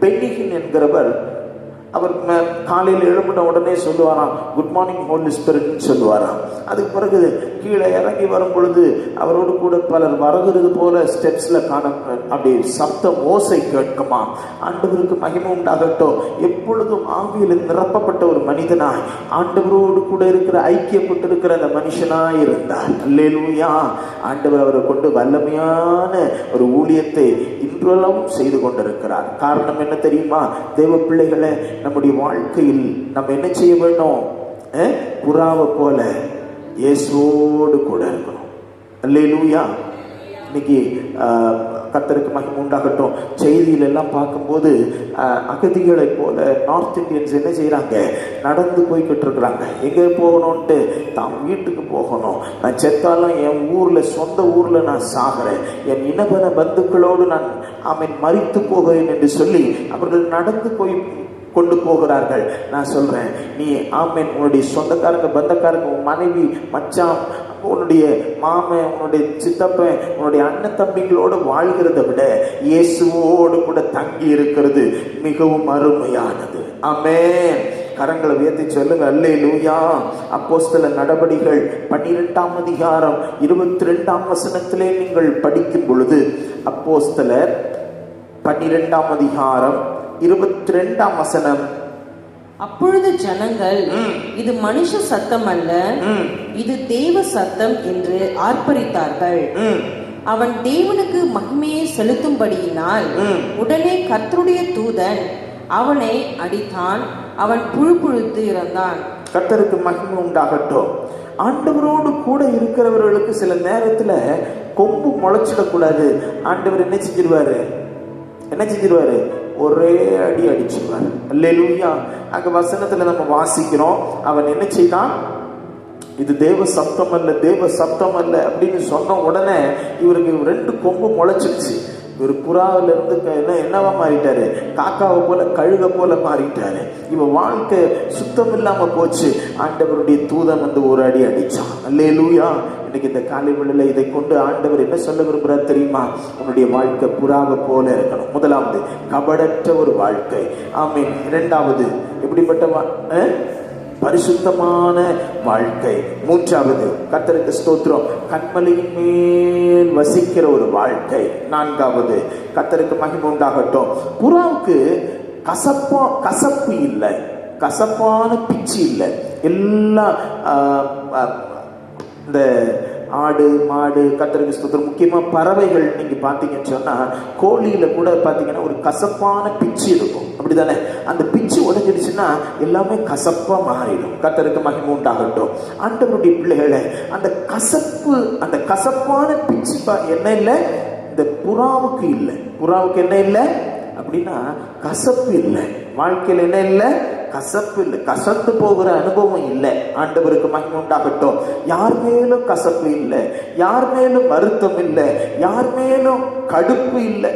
பென்னிகின் என்கிறவர் அவர் காலையில் எழும்பின உடனே சொல்லுவாராம், குட் மார்னிங் ஹோலி ஸ்பிரிட்னு சொல்லுவாராம். அதுக்கு பிறகு கீழே இறங்கி வரும் பொழுது அவரோடு கூட பலர் வருகிறது போல ஸ்டெப்ஸ்ல காண அப்படி சப்தம் ஓசை கேட்குமா. ஆண்டவருக்கு மகிமை உண்டாகட்டும். எப்பொழுதும் ஆவியில் நிரப்பப்பட்ட ஒரு மனிதனாய் ஆண்டவரோடு கூட இருக்கிற ஐக்கியப்பட்டிருக்கிற அந்த மனுஷனாய் இருந்தார். அல்லேலூயா. ஆண்டவர் அவரை கொண்டு வல்லமையான ஒரு ஊழியத்தை இன்றளவும் செய்து கொண்டிருக்கிறார். காரணம் என்ன தெரியுமா? தேவ பிள்ளைகளை, நம்முடைய வாழ்க்கையில் நம்ம என்ன செய்ய வேண்டும்? புறாவை போல இயேசுவோடு கூட இருக்கணும். அல்லேலூயா. இன்னைக்கு கர்த்தருக்கு மகிமை உண்டாகட்டும். செய்தியில எல்லாம் பார்க்கும்போது அகதிகளை போல நார்த் இந்தியன்ஸ் என்ன செய்யறாங்க? நடந்து போய்கிட்டு இருக்கிறாங்க. எங்கே போகணும்ட்டு தான் வீட்டுக்கு போகணும். நான் செத்தாலும் என் ஊர்ல, சொந்த ஊர்ல நான் சாகிறேன், என் இனபன பந்துக்களோடு நான் மரித்து போகிறேன் என்று சொல்லி அவர்கள் நடந்து போய் கொண்டு போகிறார்கள். நான் சொல்றேன், நீ உன்னுடைய சொந்தக்காரங்க, பந்தக்காரங்க, உன் மனைவி, மச்சான், உன்னுடைய மாமன், உன்னுடைய சித்தப்பன், உன்னுடைய அண்ணன் தம்பிகளோடு வாழ்கிறத விட இயேசுவோடு கூட தங்கி இருக்கிறது மிகவும் அருமையானது. ஆமென். கரங்களை உயர்த்தி சொல்லுங்க, அல்லேலூயா. அப்போஸ்தலர் நடபடிகள் 12ஆம் அதிகாரம் 22ஆம் வசனத்திலே நீங்கள் படிக்கும் பொழுது, அப்போஸ்தலர் 12ஆம் அதிகாரம் 22ஆம் வசனம். அப்பொழுது ஜனங்கள், இது மனுஷ சத்தம் அல்ல, இது தேவ சத்தம் என்று ஆர்ப்பரித்தார்கள். அவன் தேவனுக்கு மகிமையை செலுத்தும்படியினால் உடனே கர்த்தருடைய தூதன் அவனை அடித்தான். அவன் புழுப்புழுத்து இறந்தான். கர்த்தருக்கு மகிமை உண்டாகட்டும். ஆண்டவரோடு கூட இருக்கிறவர்களுக்கு சில நேரத்துல கொம்பு முளைச்சிடக்கூடாது. ஆண்டவர் என்ன செஞ்சிருவாரு? ஒரே அடி அடிச்சுவார். அல்லேலூயா. அங்க வசனத்துல நம்ம வாசிக்கிறோம், அவன் என்ன செய்தான்? இது தேவ சப்தம் அல்ல, தேவ சப்தம் அல்ல அப்படின்னு சொன்ன உடனே இவருக்கு 2 கொம்பு முளைச்சிருச்சு. இவர் புறாவில இருந்து என்னவா மாறிட்டாரு? காக்காவை போல, கழுக போல மாறிட்டாரு. இவன் வாழ்க்கை சுத்தம் இல்லாம போச்சு. ஆண்டவருடைய தூதன் வந்து ஒரு அடி அடிச்சான். அல்லேலூயா. இன்னைக்கு இந்த காலை வேளையில இதை கொண்டு ஆண்டவர் என்ன சொல்ல விரும்புறார் தெரியுமா? உன்னுடைய வாழ்க்கை புறாவை போல இருக்கணும். முதலாவது, கபடற்ற ஒரு வாழ்க்கை. ஆமென். இரண்டாவது, எப்படிப்பட்ட பரிசுத்தமான வாழ்க்கை. மூன்றாவது, கர்த்தருக்கு ஸ்தோத்திரம், கன்மலையின் மேல் வசிக்கிற ஒரு வாழ்க்கை. நான்காவது, கர்த்தருக்கு மகிமை உண்டாகட்டும், புறாவுக்கு கசப்பு இல்லை, கசப்பான பிச்சு இல்லை. எல்லாம் இந்த ஆடு, மாடு, கர்த்தருக்கு ஸ்தோத்திரம், முக்கியமாக பறவைகள் நீங்க பார்த்தீங்கன்னு சொன்னா, கோழியில கூட பார்த்தீங்கன்னா ஒரு கசப்பான பிச்சு இருக்கும், அப்படிதானே? அந்த பிச்சு உடைஞ்சிடுச்சுன்னா எல்லாமே கசப்பா மாறிடும். கர்த்தருக்கு மகிமை உண்டாகட்டும். ஆண்டவருடைய பிள்ளைகளை, அந்த கசப்பு, அந்த கசப்பான பிச்சு என்ன இல்லை? இந்த புறாவுக்கு இல்லை. புறாவுக்கு என்ன இல்லை அப்படின்னா கசப்பு இல்லை. வாழ்க்கையில் என்ன இல்லை? கசப்பு இல்லை. கசந்து போகிற அனுபவம் இல்லை. ஆண்டவருக்கு மகிமை உண்டாகட்டும். யார் மேலும் கசப்பு இல்லை, யார் மேலும் வருத்தம் இல்லை, யார் மேலும் கடுப்பு இல்லை.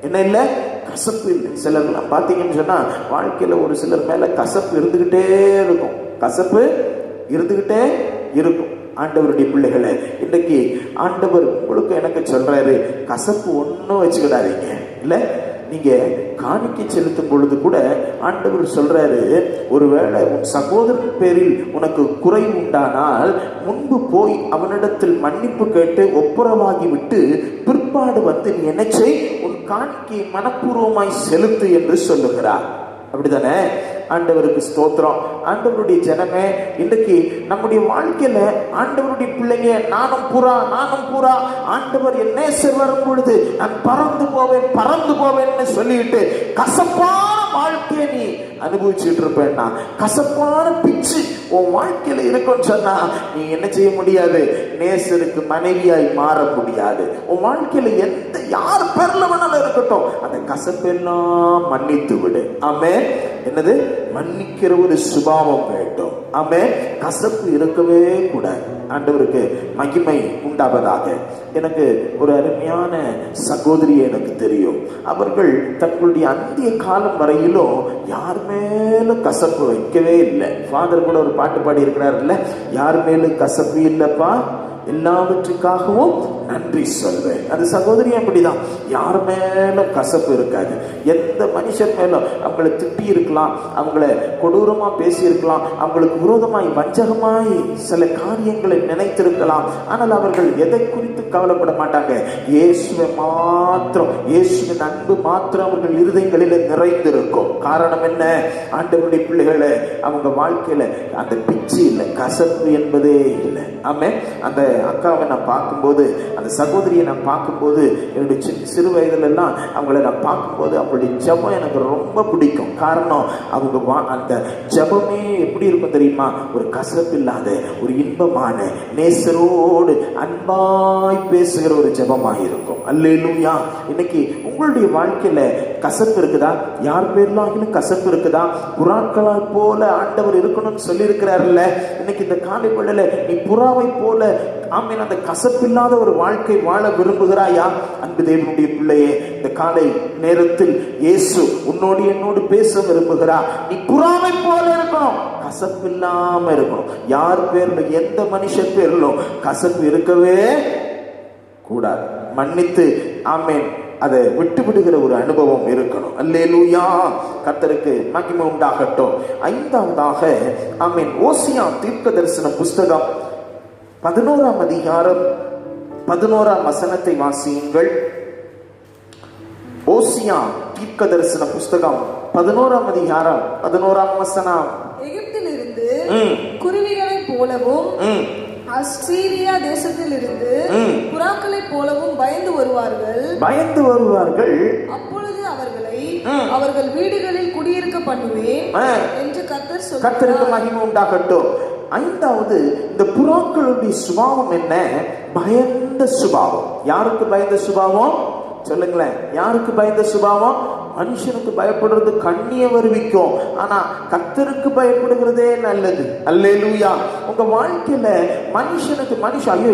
என்ன இல்லை? கசப்பு இல்லை. சிலர்லாம் பார்த்தீங்கன்னு சொன்னா வாழ்க்கையில ஒரு சிலர் மேல கசப்பு இருந்துகிட்டே இருக்கும். கசப்பு இருந்துகிட்டே இருக்கும். ஆண்டவருடைய பிள்ளைகளை, இன்றைக்கு ஆண்டவர் உங்களுக்கு எனக்கு சொல்றாரு, கசப்பு ஒன்றும் வச்சுக்கிடாதீங்க. இல்லை, நீங்க காணிக்கை செலுத்தும் பொழுது கூட ஆண்டவர் சொல்றாரு, ஒருவேளை உன் சகோதரன் பேரில் உனக்கு குறை உண்டானால் முன்பு போய் அவனிடத்தில் மன்னிப்பு கேட்டு ஒப்புரவாகி விட்டு பிற்பாடு வந்து நீ என்ன செய்? உன் காணிக்கையை மனப்பூர்வமாய் செலுத்து என்று சொல்லுகிறார். அப்படித்தானே? ஆண்டவருக்கு ஸ்தோத்திரம். ஆண்டவருடைய ஜனமே, இன்றைக்கு நம்முடைய வாழ்க்கையில ஆண்டவருடைய பிள்ளைங்க, நானும் புறா, ஆண்டவர் என் நேசர் வரும் பொழுது நான் பறந்து போவேன்னு சொல்லிட்டு கசப்பான வாழ்க்கையை நீ அனுபவிச்சுட்டு இருப்பேன்னா, கசப்பான பிச்சு உன் வாழ்க்கையில இருக்குன்னு சொன்னா நீ என்ன செய்ய முடியாது? நேசருக்கு மனைவியாய் மாற முடியாது. உன் வாழ்க்கையில யார் பேர்ல வேணாலும் இருக்கட்டும், அந்த கசப்பெல்லாம் மன்னித்து விடு. ஆமென். என்னது? மன்னிக்கிற ஒரு சுபாவம் வேண்டும். ஆமென். கசப்பு இருக்கவே கூடாது. ஆண்டவருக்கு மகிமை உண்டாவதாக. எனக்கு ஒரு அருமையான சகோதரியை எனக்கு தெரியும். அவர்கள் தங்களுடைய அந்திய காலம் வரையிலும் யார் மேலும் கசப்பு வைக்கவே இல்லை. ஃபாதர் கூட ஒரு பாட்டு பாடி இருக்கிறார் இல்ல, யார் மேலும் கசப்பு இல்லப்பா, எல்லாவற்றுக்காகவும் நன்றி சொல்வேன். அந்த சகோதரி அப்படிதான், யார் மேலும் கசப்பு இருக்காது. எந்த மனுஷர் மேலும் அவங்களை திட்டி இருக்கலாம், அவங்கள கொடூரமா பேசி இருக்கலாம், அவங்களுக்கு விரோதமாய் வஞ்சகமாய் சில காரியங்களை நினைத்திருக்கலாம். ஆனால் அவர்கள் எதை குறித்து கவலைப்பட மாட்டாங்க. இயேசுவை மாத்திரம், இயேசுவின் அன்பு மாத்திரம் அவர்கள் இருதயங்களில் நிறைந்திருக்கும். காரணம் என்ன? ஆண்டவருடைய பிள்ளைகளை அவங்க வாழ்க்கையில அந்த பிச்சு இல்லை, கசப்பு என்பதே இல்லை. ஆமே. அந்த அக்காவை நான் பார்க்கும்போது, அந்த சகோதரியை நான் பார்க்கும்போது, என்னுடைய சிறு வயதுல எல்லாம் அவங்களை நான் பார்க்கும்போது அவங்களுடைய ஜெபம் எனக்கு ரொம்ப பிடிக்கும். காரணம், அவங்க அந்த ஜெபமே எப்படி இருக்கும் தெரியுமா? ஒரு கசப்பு இல்லாத, ஒரு இன்பமான, நேசரோடு அன்பாய் பேசுகிற ஒரு ஜெபமாய் இருக்கும். அல்லேலூயா. இன்னைக்கு உங்களுடைய வாழ்க்கையில கசப்பு இருக்குதா? யார் பேர்லாகிலும் கசப்பு இருக்குதா? புறாக்களாய் போல ஆண்டவர் இருக்கணும்னு சொல்லி இருக்கிறார்ல. இன்னைக்கு இந்த காலை வேளையில நீ புறாவை போல ஆமீன் அந்த கசப்பில்லாத ஒரு வாழ்க்கை வாழ விரும்புகிறாயா? அன்பு தேவனுடைய பிள்ளையே, இந்த காலை நேரத்தில் இயேசு உன்னோடு என்னோடு பேச விரும்புகிறார். நீ புறாவை போல இருக்கணும், கசப்பு இல்லாம இருக்கணும். யார் பேர்ல, எந்த மனுஷன் பேர்லும் கசப்பு இருக்கவே கூடாது. மன்னித்து ஆமேன் அதை விட்டு விடுகிற ஒரு அனுபவம் இருக்கணும். அல்லேலூயா. கர்த்தருக்கு மகிமை உண்டாகட்டும். ஐந்தாவதாக ஆமேன் ஓசியா தீர்க்க தரிசன புஸ்தகம் 11ஆம் அதிகாரம் 11ஆம் வசனத்தை வாசியுங்கள். ஓசியா தீர்க்க தரிசன புஸ்தகம் 11ஆம் அதிகாரம் 11ஆம் வசனம். எகிப்திலிருந்து குருவிகளை போலவும் அஸ்சீரியா தேசத்திலிருந்து புறாக்களை போலவும் பயந்து வருவார்கள். அப்பொழுது அவர்களை அவர்கள் வீடுகளில் குடியிருக்க பண்ணுவேன் என்று கர்த்தர் சொல்கிறார். கர்த்தருக்கு மகிமை உண்டாகட்டும். ஐந்தாவது, இந்த புறாக்களுடைய சுபாவம் என்ன? பயந்த சுபாவம். யாருக்கு பயந்த சுபாவம்? சொல்லுங்களேன். யாருக்கு பயந்த சுபாவம்? மனுஷனுக்கு பயப்படுறது கண்ணிய வருவிக்கும், ஆனா கர்த்தருக்கு பயப்படுகிறதே நல்லது. அல்லேலூயா. உங்க வாழ்க்கையில மனுஷனுக்கு மனுஷன், ஐயோ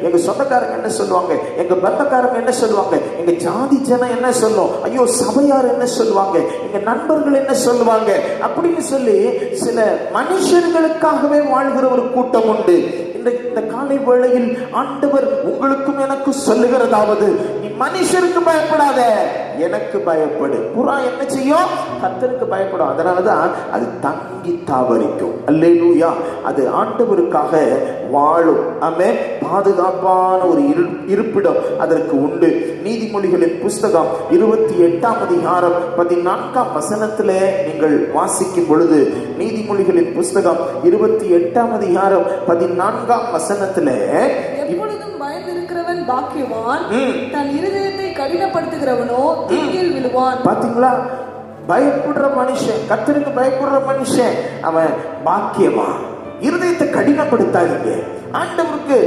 எங்க சொந்தக்காரங்க என்ன சொல்லுவாங்க, எங்க பந்தக்காரங்க என்ன சொல்லுவாங்க, எங்க ஜாதி ஜனம் என்ன சொல்லும், ஐயோ சபையார் என்ன சொல்லுவாங்க, எங்க நண்பர்கள் என்ன சொல்லுவாங்க அப்படின்னு சொல்லி சில மனுஷர்களுக்காகவே வாழ்கிற ஒரு கூட்டம் உண்டு. இந்த காலை வேளையில் ஆண்டவர் உங்களுக்கும் எனக்கு சொல்லுகிறதாவது, நீ மனுஷருக்கு பயப்படாத, எனக்கு பயப்படு. புறா என்ன செய்யும்? கர்த்தருக்கு பயப்படும். அதனாலதான் அது தங்கி தாவரிக்கும். அல்லேலூயா. அது ஆண்டவருக்காக வாழும். ஆமென். பாதுகாப்பான ஒரு இருப்பிடம் அதற்கு உண்டு. நீதிமொழிகளின் புஸ்தகம் 28ஆம் அதிகாரம் 14ஆம் வசனத்திலே நீங்கள் வாசிக்கும் பொழுது, நீதிமொழிகளின் புஸ்தகம் 28ஆம் அதிகாரம் 14ஆம் வசனத்திலே, எப்பொழுதும் பயந்திருக்கிறவன் பாக்கியவான், தன் இருதயத்தை கடினப்படுத்துகிறவனோ தீங்கில் விழுவான். பாத்தீங்களா? பயப்படுற மனுஷன், கர்த்தருக்கு பயப்படுற மனுஷன் அவன் பாக்கியவான். இருதயத்தை கடினப்படுத்தாதீங்க. ஆண்டவருக்கு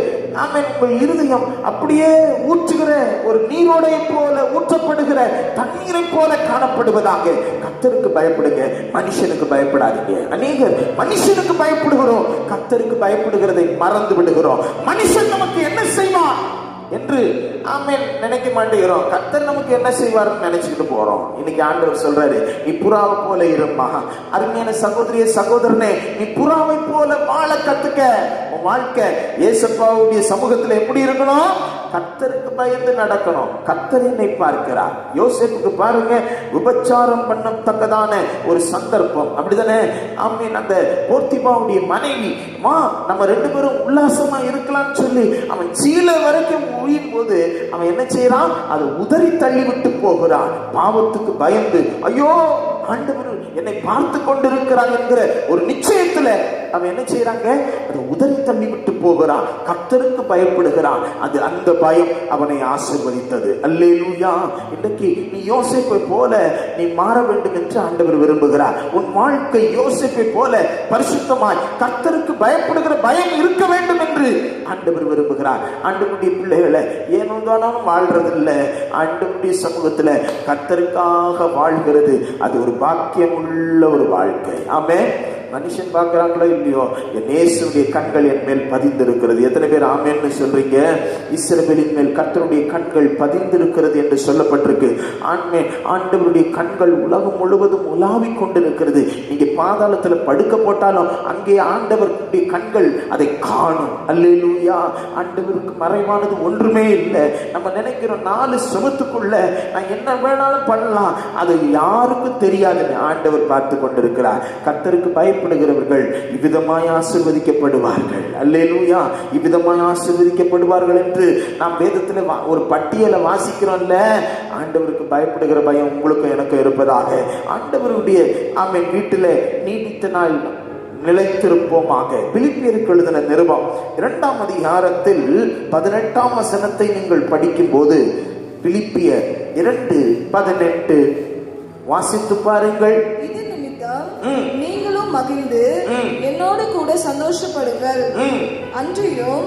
ஆமென் உங்கள் இருதயம் அப்படியே ஊற்றுகிற ஒரு நீரோடை போல, ஊற்றப்படுகிற தண்ணீரை போல காணப்படுவதாக. கர்த்தருக்கு பயப்படுங்க, மனுஷனுக்கு பயப்படாதீங்க. அநேகர் மனுஷனுக்கு பயப்படுகிறோம், கர்த்தருக்கு பயப்படுகிறதை மறந்து விடுகிறோம். மனுஷன் நமக்கு என்ன செய்வான் என்று ஆமென் நினைக்க மாட்டேங்கிறோம். கர்த்தர் நமக்கு என்ன செய்வார்னு நினைச்சுக்கிட்டு போறோம். இன்னைக்கு ஆண்டவர் சொல்றாரு, நீ புறாவை போல இருமா. அருமையான சகோதரிய சகோதரனே, நீ புறாவை போல வாழ கத்துக்க. உன் வாழ்க்கை இயேசுப்பாவுடைய சமூகத்துல எப்படி இருக்கணும்? கர்த்தருக்கு பயந்து நடக்கணும். கர்த்தர் என்னை பார்க்கிறார். யோசேப்புக்கு பாருங்க, விபச்சாரம் பண்ணத்தக்கதான ஒரு சந்தர்ப்பம், அப்படிதானே? ஆமீன். அந்த போர்த்திபாவுடைய மனைவி, மா நம்ம ரெண்டு பேரும் உல்லாசமா இருக்கலாம்னு சொல்லி அவன் சீலை வரைக்கும் உயிர் போது அவன் என்ன செய்யறான்? அதை உதறி தள்ளி விட்டு போகிறான். பாவத்துக்கு பயந்து, ஐயோ ஆண்டவர் என்னை பார்த்து கொண்டிருக்கிறான் என்கிற ஒரு நிச்சயத்துல அவன் என்ன செய்யறாங்க? அதை உதறி தள்ளி விட்டு போகிறான். கர்த்தருக்கு பயப்படுகிறான். அது அந்த பயம் அவனை ஆசீர்வதித்தது. அல்லேலூயா. இன்றைக்கு நீ யோசேப்பை போல நீ மாற வேண்டும் என்று ஆண்டவர் விரும்புகிறார். உன் வாழ்க்கை யோசேப்பை போல பரிசுத்தமாய் கர்த்தருக்கு பயப்படுகிற பயம் இருக்க வேண்டும் என்று ஆண்டவர் விரும்புகிறார். ஆண்டவருடைய பிள்ளைகளை ஏனோ தானும் வாழ்றது இல்லை. ஆண்டவருடைய சமூகத்துல கர்த்தருக்காக வாழ்கிறது அது ஒரு பாக்கியம் உள்ள ஒரு வாழ்க்கை. ஆமென். மனுஷன் பார்க்கிறாங்களோ இல்லையோ, என் இயேசுடைய கண்கள் என் மேல் பதிந்திருக்கிறது. எத்தனை பேர் ஆமென்னு சொல்றீங்க? இஸ்ரவேலின் மேல் கர்த்தருடைய கண்கள் பதிந்திருக்கிறது என்று சொல்லப்பட்டிருக்கு. ஆண்டவருடைய கண்கள் உலகம் முழுவதும் உலாவிக் கொண்டிருக்கிறது. நீங்க பாதாளத்துல படுக்க போட்டாலும் அங்கே ஆண்டவருடைய கண்கள் அதை காணும். அல்லேலூயா. ஆண்டவருக்கு மறைவானது ஒன்றுமே இல்லை. நம்ம நினைக்கிறோம் 4 சுவத்துக்குள்ள நான் என்ன வேணாலும் பண்ணலாம், அது யாருக்கும் தெரியாதுன்னு ஆண்டவர் பார்த்து கொண்டிருக்கிறார். கர்த்தருக்கு பயப்படுகிறவர்கள் இவ்விதமாய் ஆசீர்வதிக்கப்படுவார்கள். அல்லேலூயா. இவ்விதமாய் ஆசீர்வதிக்கப்படுவார்கள் என்று நாம் வேதத்துல ஒரு பட்டியலை வாசிக்கிறோம்ல. ஆண்டவருக்கு பயப்படுகிற பயம் உங்களுக்கும் எனக்கும் இருப்பதாக. ஆண்டவருடைய ஆமென் வீட்டில் நீடித்த நாள் நிலைத்திருப்போமாக. பிலிப்பியருக்கு எழுதின நிருபம் 2ஆம் அதிகாரத்தில் 18ஆம் வசனத்தை நீங்கள் படிக்கும் போது, பிலிப்பியர் 2:18 வாசித்து பாருங்கள். இது நிமித்தம் நீங்களும் மகிழ்ந்து என்னோடு கூட சந்தோஷப்படுங்கள். அன்றியும்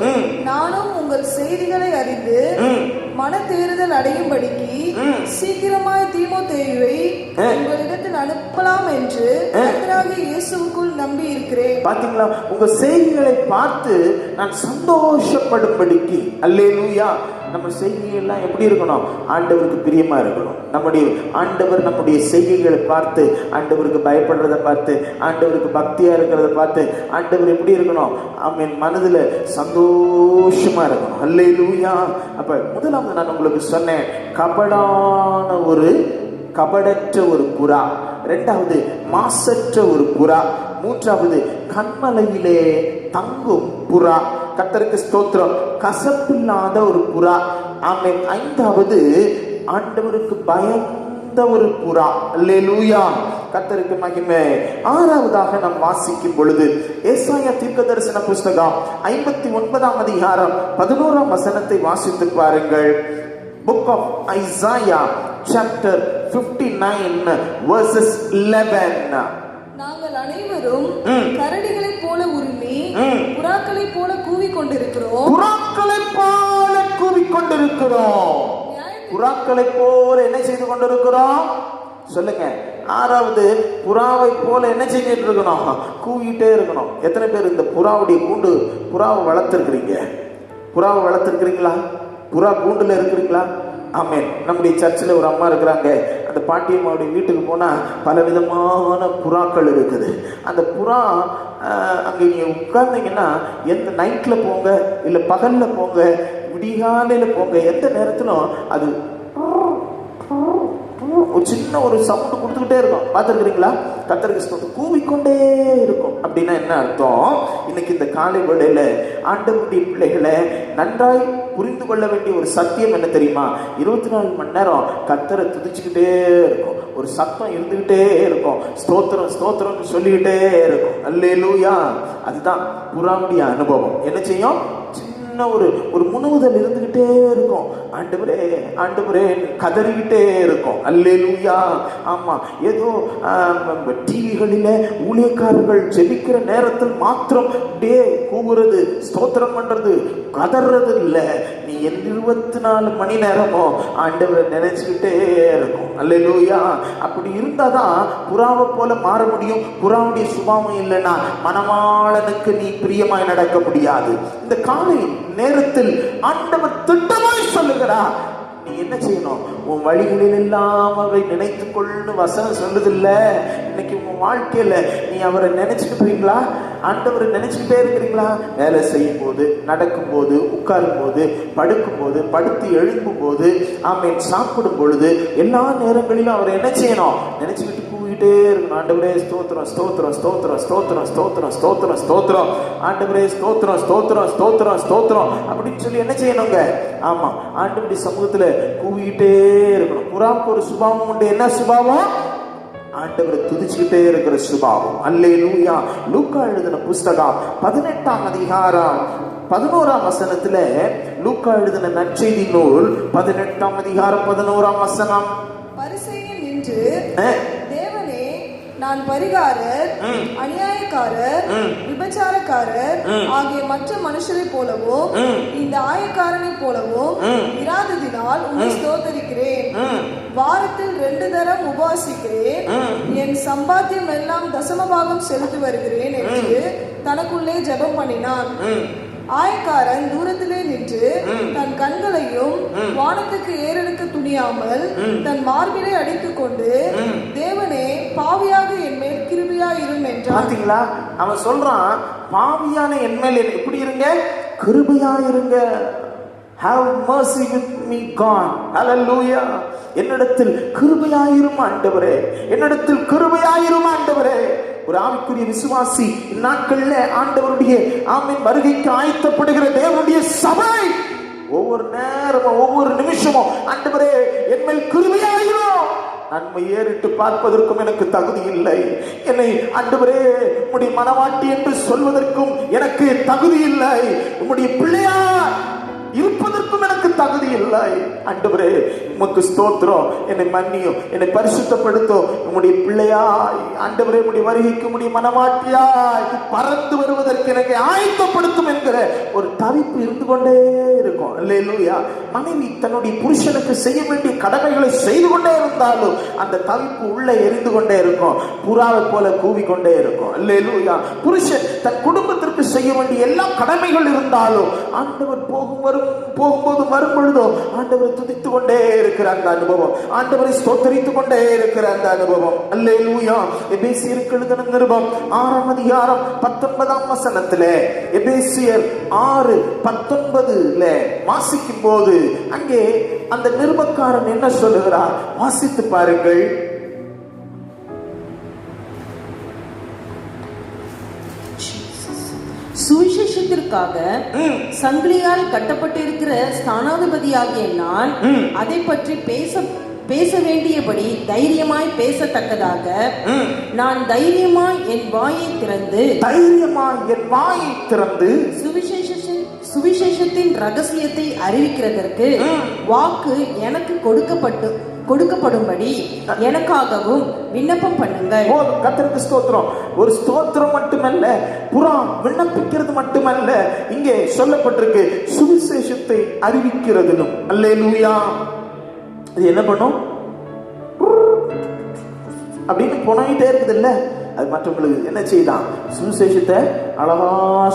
நானும் உங்கள் செய்திகளை அறிந்து மனத்தேறுதல் அடையும்படிக்கு சீக்கிரமாய் தீமோத்தேயுவை உங்களிடத்தில் அனுப்பலாம் என்று கர்த்தராகிய இயேசுவுக்குள் நம்பி இருக்கிறேன். பாத்தீங்களா? உங்க செய்திகளை பார்த்து நான் சந்தோஷப்படும்படிக்கு. அல்லேலூயா. நம்ம செய்திகள்லாம் எப்படி இருக்கணும்? ஆண்டவருக்கு பிரியமா இருக்கணும். நம்முடைய ஆண்டவர் நம்முடைய செய்திகளை பார்த்து, ஆண்டவருக்கு பயப்படுறதை பார்த்து, ஆண்டவருக்கு பக்தியா இருக்கிறத பார்த்து, ஆண்டவர் எப்படி இருக்கணும்? ஆமென். மனதுல சந்தோஷமா இருக்கணும். அல்லேலூயா. அப்ப முதலாவது நான் உங்களுக்கு சொன்னேன், கபடற்ற ஒரு புறா. 2வது மாசற்ற ஒரு புறா. 3வது கண்மலையிலே தங்கும் புறா. கர்த்தருக்கு ஸ்தோத்திரம். கசப்பில்லாத ஒரு புறா. ஆமென். 5வது ஆண்டவருக்கு பயந்த ஒரு புறா. அல்லேலூயா. கர்த்தருக்கு மகிமை. 6வதாக நாம் வாசிக்கும் பொழுது ஏசாயா தீர்க்கதரிசன புஸ்தகம் 59ஆம் அதிகாரம் 11ஆம் வசனத்தை வாசித்து பாருங்கள். Book of Isaiah chapter 59 verses 11. நாங்கள் அனைவரும் கரடிகளைப் போல உருமி புறாக்களைப் போல கூவிக் கொண்டிருக்கிறோம். புறாக்களைப் போல என்ன செய்து கொண்டிருக்கிறோம்? சொல்லுங்க. 6வது புறாவை போல என்ன செஞ்சிட்டு இருக்கணும்? கூவிட்டே இருக்கணும். எத்தனை பேர் இந்த புறாவுடைய கூண்டு புறாவை வளர்த்துருக்கிறீங்களா? புறா கூண்டுல இருக்கிறீங்களா? ஆமென். நம்முடைய சர்ச்சில் ஒரு அம்மா இருக்கிறாங்க. அந்த பாட்டியம்மாவுடைய வீட்டுக்கு போனால் பல விதமான புறாக்கள் இருக்குது. அந்த புறா அங்கே நீங்கள் உட்கார்ந்தீங்கன்னா, எந்த நைட்டில் போங்க இல்லை பகலில் போங்க, விடிகாலையில் போங்க, எந்த நேரத்திலும் அது ஒரு சின்ன ஒரு சவுண்டு கொடுத்துக்கிட்டே இருக்கும். பார்த்துருக்கிறீங்களா? கர்த்தருக்கு கூவிக்கொண்டே இருக்கும். அப்படின்னா என்ன அர்த்தம்? இன்னைக்கு இந்த காலை வேளையில ஆண்டவருடைய பிள்ளைகளை நன்றாய் புரிந்து கொள்ள வேண்டிய ஒரு சத்தியம் என்ன தெரியுமா? 24 மணி நேரம் கர்த்தரை துதிச்சுக்கிட்டே இருக்கும். ஒரு சத்தம் இருந்துகிட்டே இருக்கும். ஸ்தோத்திரம் ஸ்தோத்திரம் சொல்லிக்கிட்டே இருக்கும். அல்லேலூயா. அதுதான் புறாவுடைய அனுபவம். என்ன செய்யும்? ஒரு முழுவதல் இருந்துகிட்டே இருக்கும். ஆண்டவரே ஆண்டவரே கதறிக்கிட்டே இருக்கும். அல்லேலூயா. ஆமா. ஏதோ டிவிகளில ஊழியக்காரர்கள் ஜெபிக்கிற நேரத்தில் மாத்திரம் அப்படியே கூவுறது, ஸ்தோத்திரம் பண்றது, கதறது இல்லை. நீ 24 மணி நேரமும் ஆண்டவரை நினைச்சுக்கிட்டே இருக்கும். அல்லேலூயா. அப்படி இருந்தாதான் புறாவை போல மாற முடியும். புறாவுடைய சுபாவம் இல்லைன்னா மணவாளனுக்கு நீ பிரியமாய் நடக்க முடியாது. இந்த காலை நேரத்தில் ஆண்டவர் திட்டமாய் சொல்லுகிறார், நீ என்ன செய்யணும்? உன் வழிகளில் எல்லாம் அவரை நினைத்துக் கொள்ளு வசனம் சொல்லுதில்ல. இன்னைக்கு உன் வாழ்க்கையில நீ அவரை நினைச்சுக்கிட்டீங்களா? ஆண்டவரை நினைச்சுக்கிட்டே இருக்கிறீங்களா? வேலை செய்யும் போது, நடக்கும் போது, உட்காரும் போது, படுக்கும் போது, படுத்து எழும்பும் போது, ஆமென், சாப்பிடும் பொழுது, எல்லா நேரங்களிலும் அவரை என்ன செய்யணும்? நினைச்சுக்கிட்டு கூவிட்டே இருக்கணும். ஆண்டவரே ஸ்தோத்திரம் ஸ்தோத்திரம் ஸ்தோத்திரம் ஸ்தோத்திரம் ஸ்தோத்திரம் ஸ்தோத்திரம் ஸ்தோத்திரம், ஆண்டவரே ஸ்தோத்திரம் ஸ்தோத்திரம் ஸ்தோத்திரம் ஸ்தோத்திரம் அப்படின்னு சொல்லி என்ன செய்யணுங்க? ஆமா, ஆண்டவருடைய சமூகத்துல கூவிட்டே இருக்கணும். புறாவுக்கு ஒரு சுபாவம் உண்டு. என்ன சுபாவம்? ஆண்டவரை துதிச்சுக்கிட்டே இருக்கிற சுபாவம். அல்லேலூயா. லூக்கா எழுதின புஸ்தகம் 18ஆம் அதிகாரம் 11ஆம் வசனத்துல, லூக்கா எழுதின நற்செய்தி நூல் 18ஆம் அதிகாரம் 11ஆம் வசனம். பரிசேயன் நின்று, தேவனே, நான் பரிகாரர், அநியாயக்காரர், விபச்சாரக்காரர் ஆகிய மற்ற மனுஷரை போலவும் இந்த ஆயக்காரனை போலவும் இராததினால் உம்மை ஸ்தோத்தரிக்கிறேன். வாரத்தில் 2 தரம் உபவாசிக்கிறேன், என் சம்பாத்தியம் எல்லாம் தசமபாகம் செலுத்தி வருகிறேன் என்று தனக்குள்ளே ஜெபம் பண்ணினான். ஆயக்காரன் தூரத்திலே நின்று தன் கண்களையும் வானத்துக்கு ஏறெடுக்க துணியாமல் தன் மார்பிலை அடித்துக் கொண்டு, தேவனே, பாவியாக என் மேல் கிருபையாயிரும் என்றான். பாத்தீங்களா, அவன் சொல்றான், பாவியான என் மேல் எப்படி இருங்க, கிருபையாயிருங்க. Have mercy with me, God. Hallelujah. என்னிடத்தில் கிருபையாயிரும் ஆண்டவரே, என்னிடத்தில் கிருபையாயிரும் ஆண்டவரே. ஒரு ஆவிக்குரிய விசுவாசி இந்நாட்கள்ல ஆண்டவருடைய ஆமென் வருகைக்கு ஆயத்தப்படுகிற தேவனுடைய சபை ஒவ்வொரு நேரமும் ஒவ்வொரு நிமிஷமும், ஆண்டவரே என் மேல் கிருபையாயிரும். நன்மை ஏறிட்டு பார்ப்பதற்கும் எனக்கு தகுதி இல்லை. என்னை ஆண்டவரே உம்முடைய மனவாட்டி என்று சொல்வதற்கும் எனக்கு தகுதி இல்லை. உம்முடைய பிள்ளையார் இருப்பதற்கும் எனக்கு தகுதி இல்லை. ஆண்டவரே உமக்கு ஸ்தோத்திரம். என்னை மன்னியும், என்னை பரிசுத்தப்படுத்தும். உம்முடைய பிள்ளையாய் ஆண்டவரே உம்முடைய வருகைக்கு உம்முடைய மனவாட்டியாய் பறந்து வருவதற்கு எனக்கு ஆயத்தப்படுத்தும் என்கிற ஒரு தவிப்பு இருந்து கொண்டே இருக்கும். அல்லேலூயா. மனைவி தன்னுடைய புருஷனுக்கு செய்ய வேண்டிய கடமைகளை செய்து கொண்டே இருந்தாலும் அந்த தவிப்பு உள்ளே எரிந்து கொண்டே இருக்கும். புறாவை போல கூவிக்கொண்டே இருக்கும். அல்லேலூயா. புருஷன் தன் குடும்பத்திற்கு செய்ய வேண்டிய எல்லா கடமைகள் இருந்தாலும் ஆண்டவர் போகும்போது வரும் பொழுதோ ஆண்டவரை துதித்துக் கொண்டே இருக்கிற அந்த அனுபவம், ஆண்டவரை ஸ்தோத்தரித்துக் கொண்டே இருக்கிற அந்த அனுபவம். அல்லேலூயா. எபேசியருக்கு எழுதின நிருபம் 6ஆம் அதிகாரம் 19ஆம் வசனத்திலே, எபேசியர் 6:19 வாசிக்கும் போது அங்கே அந்த நிருபக்காரன் என்ன சொல்லுகிறார் வாசித்து பாருங்கள். சுவிசேஷத்திற்காக சங்கிலியால் கட்டப்பட்டிருக்கிற ஸ்தானாதிபதியாகிய நான் அதை பற்றி பேச வேண்டியபடி தைரியமாய் பேசத்தக்கதாக நான் தைரியமாய் என் வாயை திறந்து சுவிசேஷத்தின் ரகசியத்தை அறிவிக்கிறதற்கு வாக்கு எனக்கு கொடுக்கப்படும்படி எனக்காகவும் விண்ணப்பம் பண்ணுங்கள். கர்த்தருக்கு ஸ்தோத்திரம். ஒரு ஸ்தோத்திரம் மட்டுமல்ல, புறா விண்ணப்பிக்கிறது மட்டுமல்ல, இங்கே சொல்லப்பட்டிருக்கு சுவிசேஷத்தை அறிவிக்கிறதிலும். அல்லேலூயா. இது என்ன பண்ணும் அப்படின்னு போனே இருக்குது இல்ல, அது மற்றவங்களுக்கு என்ன செய்தான், சுவிசேஷத்தை அழகா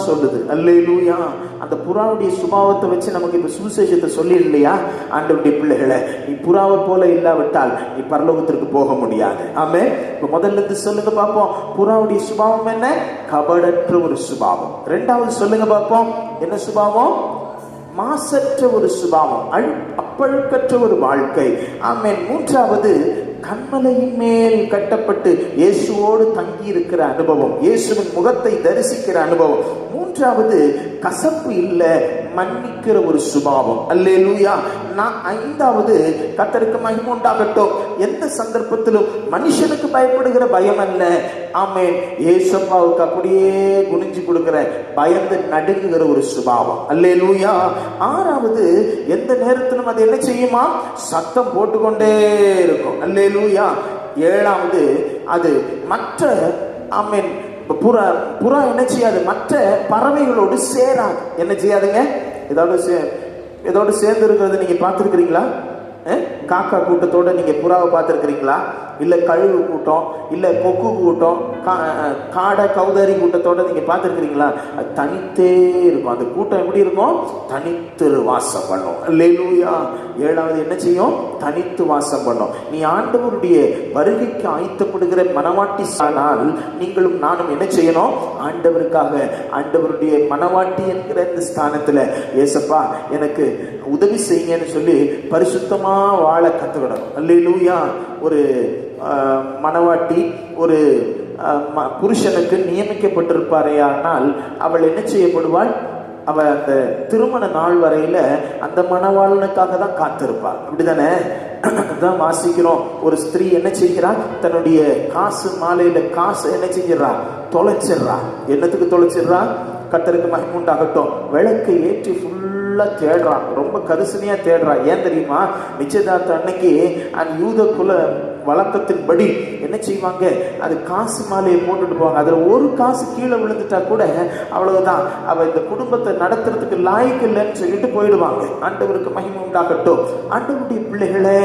சொல்லுது. அல்லேலூயா. அந்த புறாவுடைய சுபாவத்தை வச்சு நமக்கு இப்ப சுவிசேஷத்தை சொல்லி இல்லையா, ஆண்டவருடைய பிள்ளைகளை நீ புறாவை போல இல்லாவிட்டால் நீ பரலோகத்திற்கு போக முடியாது. ஆமே. இப்ப முதல்ல இருந்து சொல்லுங்க பார்ப்போம். புறாவுடைய சுபாவம் என்ன? கபடற்ற ஒரு சுபாவம். இரண்டாவது சொல்லுங்க பார்ப்போம், என்ன சுபாவம்? மாசற்ற ஒரு சுபாவம், அப்பழுக்கற்ற ஒரு வாழ்க்கை. ஆமென். மூன்றாவது கண்மலையின் மேல் கட்டப்பட்டு இயேசுவோடு தங்கி இருக்கிற அனுபவம், இயேசுவின் முகத்தை தரிசிக்கிற அனுபவம். மூன்றாவது கசப்பு இல்ல, மன்னிக்கிற ஒரு சுபாவம். அல்லேலூயா. ஐந்தாவது கர்த்தருக்கு மகிமை உண்டாகட்டும், எந்த சந்தர்ப்பத்திலும் மனுஷனுக்கு பயப்படுகிற பயம் அல்ல. ஆமென். இயேசுவுக்கு அப்படியே குனிஞ்சு கொடுக்கிற, பயந்து நடுங்குகிற ஒரு சுபாவம். அல்லேலூயா. ஆறாவது எந்த நேரத்திலும் அது என்ன செய்யுமா, சத்தம் போட்டுக்கொண்டே இருக்கும். அல்லேலூயா. ஏழாவது அது மற்ற ஆமென் புறா என்ன செய்யாது, மற்ற பறவைகளோடு சேராது. என்ன செய்யாதுங்க, ஏதோடு சேர்ந்து இருக்கிறது நீங்க பார்த்துருக்கிறீங்களா? காக்கா கூட்டத்தோட நீங்க புறாவை பார்த்துருக்கிறீங்களா? இல்ல கழுகு கூட்டம், இல்ல கொக்கு கூட்டம், காடை கௌதாரி கூட்டத்தோட நீங்க பார்த்துருக்கிறீங்களா? அது தனித்தே இருக்கும். அந்த கூட்டம் எப்படி இருக்கும்? தனித்து வாசம் பண்ணும். அல்லேலூயா. ஏழாவது என்ன செய்யும்? தனித்து வாசம் பண்ணும். நீ ஆண்டவருடைய வருகைக்கு ஆயத்தப்படுகிற மனவாட்டி ஆனால் நீங்களும் நானும் என்ன செய்யணும்? ஆண்டவருக்காக, ஆண்டவருடைய மனவாட்டி என்கிற இந்த ஸ்தானத்துல ஏசப்பா எனக்கு உதவி செய்யுங்கன்னு சொல்லி பரிசுத்தமா வாழ கத்துக்கணும். அல்லேலூயா. ஒரு மனவாட்டி ஒரு புருஷனுக்கு நியமிக்கப்பட்டிருப்பாரையானால் அவள் என்ன செய்யப்படுவாள்? அவள் அந்த திருமண நாள் வரையில அந்த மணவாளனுக்காக தான் காத்திருப்பாள். அப்படிதானே? தான் வாசிக்கிறோம். ஒரு ஸ்திரீ என்ன செய்கிறாள்? தன்னுடைய காசு மாலையில காசு என்ன செஞ்சிடறா? தொலைச்சிடுறா. என்னத்துக்கு தொலைச்சிடுறா? கர்த்தருக்கு மகிமை உண்டாகட்டும். விளக்கை ஏற்றி ஃபுல்லா தேடுறான், ரொம்ப கரிசனையா தேடுறான். ஏன் தெரியுமா? நிச்சயதார்த்த அன்னைக்கு அந்த யூத குல வழக்கத்தின்படி என்ன செய்வாங்க, அது காசு மாலையை போட்டுட்டு போவாங்க. அதுல ஒரு காசு கீழே விழுந்துட்டா கூட அவ்வளவுதான், அவ இந்த குடும்பத்தை நடத்துறதுக்கு லாய்க்கு இல்லைன்னு சொல்லிட்டு போயிடுவாங்க. ஆண்டவருக்கு மகிமை உண்டாகட்டும். ஆண்டவருடைய பிள்ளைகளே,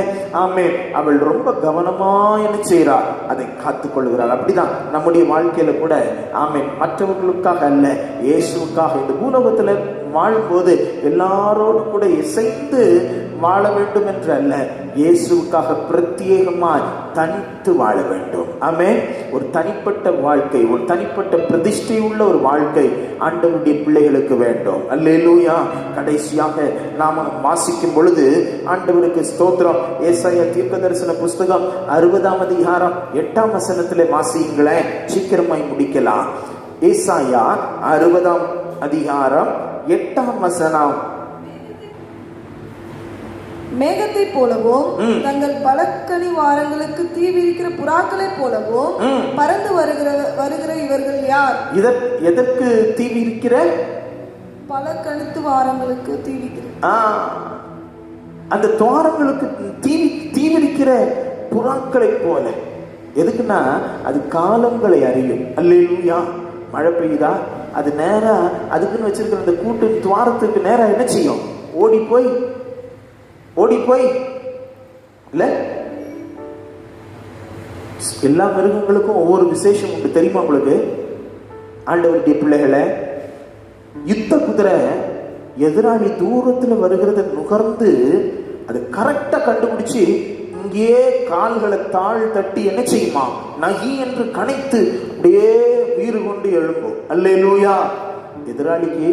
ஆமே, அவள் ரொம்ப கவனமா என்ன செய்றா, அதை காத்துக் கொள்கிறாள். அப்படிதான் நம்முடைய வாழ்க்கையில கூட, ஆமே, மற்றவர்களுக்காக அல்ல, இயேசுக்காக இந்த பூலோகத்துல வாழும்போது எல்லாரோடு கூட இசைந்து வாழ வேண்டும் என்று அல்ல, இயேசுக்காக பிரத்யேகமாய் தனித்து வாழ வேண்டும். ஆமே, ஒரு தனிப்பட்ட வாழ்க்கை, ஒரு தனிப்பட்ட பிரதிஷ்டை உள்ள ஒரு வாழ்க்கை ஆண்டவருடைய பிள்ளைகளுக்கு வேண்டும். அல்லேலூயா. கடைசியாக நாம வாசிக்கும் பொழுது ஆண்டவருக்கு ஸ்தோத்திரம். ஏசாயா தீர்க்கதரிசன புஸ்தகம் 60ஆம் அதிகாரம் 8ஆம் வசனத்திலே வாசியுங்களேன், சீக்கிரமாய் முடிக்கலாம். ஏசாயா 60ஆம் அதிகாரம் 8ஆம் வசனம். மேகத்தை போலவும் தங்கள் பலக்கனி வாரங்களுக்கு தீ விரிக்கிற புறாக்களை போலவும் பறந்து வருகிற இவர்கள் யார்? எதற்கு தீ விரிக்கிற? பல கழுத்து வாரங்களுக்கு தீ விரிக்கிற, அந்த துவாரங்களுக்கு தீ விரிக்கிற புறாக்களை போல. எதுக்குன்னா அது காலங்களை அறியும். அல்லேலூயா. மழை பெய்யுதா, அது நேரா அதுக்குன்னு வச்சிருக்கிற அந்த கூட்டு துவாரத்துக்கு நேரா என்ன செய்யும், ஓடி போய் இல்ல. எல்லா மிருகங்களுக்கும் ஒவ்வொரு விசேஷம் உண்டு, தெரியுமா உங்களுக்கு? ஆண்டவருடைய பிள்ளைகளை, யுத்த குதிரை எதிராளி தூரத்துல வருகிறத நுகர்ந்து அது கரெக்டா கண்டுபிடிச்சு இங்கே கால்களை தாழ் தட்டி என்ன செய்யுமா, நகி என்று கனைத்து அப்படியே வீறு கொண்டு எழும்பும். அல்லேலூயா. எதிராளிக்கு,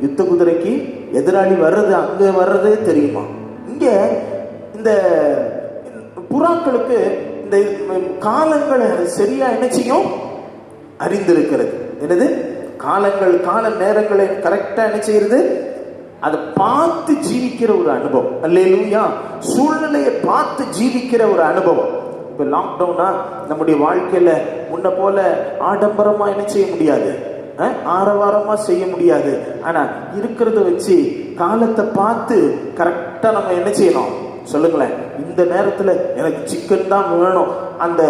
யுத்த குதிரைக்கு எதிராளி வர்றது அங்க வர்றதே தெரியுமா? இங்க இந்த புறாக்களுக்கு இந்த காலங்களை சரியா என்ன செய்யும், அறிந்திருக்கிறது. என்னது காலங்கள், கால நேரங்களை கரெக்டா என்ன செய்யறது, அதை பார்த்து ஜீவிக்கிற ஒரு அனுபவம். அல்லேலூயா. சூழ்நிலையை பார்த்து ஜீவிக்கிற ஒரு அனுபவம். இப்ப லாக்டவுனா நம்முடைய வாழ்க்கையில முன்ன போல ஆடம்பரமா என்ன செய்ய முடியாது, ஆரவாரமா செய்ய முடியாது. ஆனா இருக்கிறத வச்சு காலத்தை பார்த்து கரெக்டா நம்ம என்ன செய்யணும் சொல்லுங்களேன். இந்த நேரத்துல எனக்கு சிக்கன் தான் வேணும், அந்த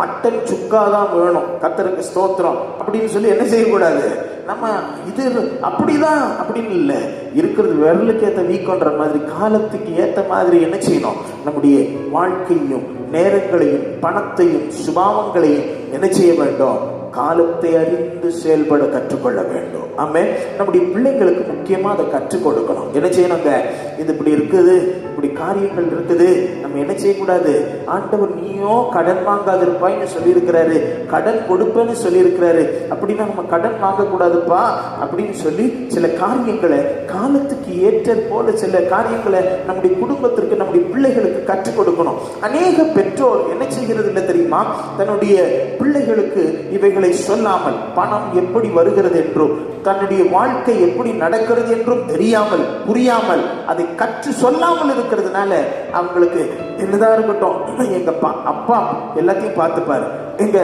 மட்டன் சுக்கா தான் வேணும், கர்த்தருக்கு ஸ்தோத்திரம் அப்படின்னு சொல்லி என்ன செய்யக்கூடாது. நம்ம இது அப்படிதான் அப்படின்னு இல்லை, இருக்கிறது விரலுக்கு ஏற்ற வீக்கன்ற மாதிரி காலத்துக்கு ஏற்ற மாதிரி என்ன செய்யணும், நம்முடைய வாழ்க்கையும் நேரங்களையும் பணத்தையும் சுபாவங்களையும் என்ன செய்ய வேண்டும், காலத்தை அறிந்து செயல்பட கற்றுக்கொள்ள வேண்டும். ஆமே, நம்முடைய பிள்ளைங்களுக்கு முக்கியமா அதை கற்றுக் கொடுக்கணும். என்ன செய்யணுங்க, இது இப்படி இருக்குது, இப்படி காரியங்கள் இருக்குது, நம்ம என்ன செய்யக்கூடாது. ஆண்டவர் நீயோ கடன் வாங்காது இருப்பாய்ன்னு சொல்லி இருக்கிறாரு, கடன் கொடுப்பேன்னு சொல்லி இருக்கிறாரு, அப்படின்னா நம்ம கடன் வாங்கக்கூடாதுப்பா அப்படின்னு சொல்லி சில காரியங்களை காலத்துக்கு ஏற்ற போல சில காரியங்களை நம்முடைய குடும்பத்திற்கு நம்முடைய பிள்ளைகளுக்கு கற்றுக் கொடுக்கணும். அநேக பெற்றோர் என்ன செய்கிறது இல்லை தெரியுமா, தன்னுடைய பிள்ளைகளுக்கு இவைகளை சொல்லாமல், பணம் எப்படி வருகிறது என்றும் தன்னுடைய வாழ்க்கை எப்படி நடக்கிறது என்றும் தெரியாமல் புரியாமல் அதை கற்று சொல்லாமல் இருக்கிறதுனால அவங்களுக்கு என்னதான் இருக்கட்டும், எங்க அப்பா எல்லாத்தையும் பார்த்துப்பாரு, எங்க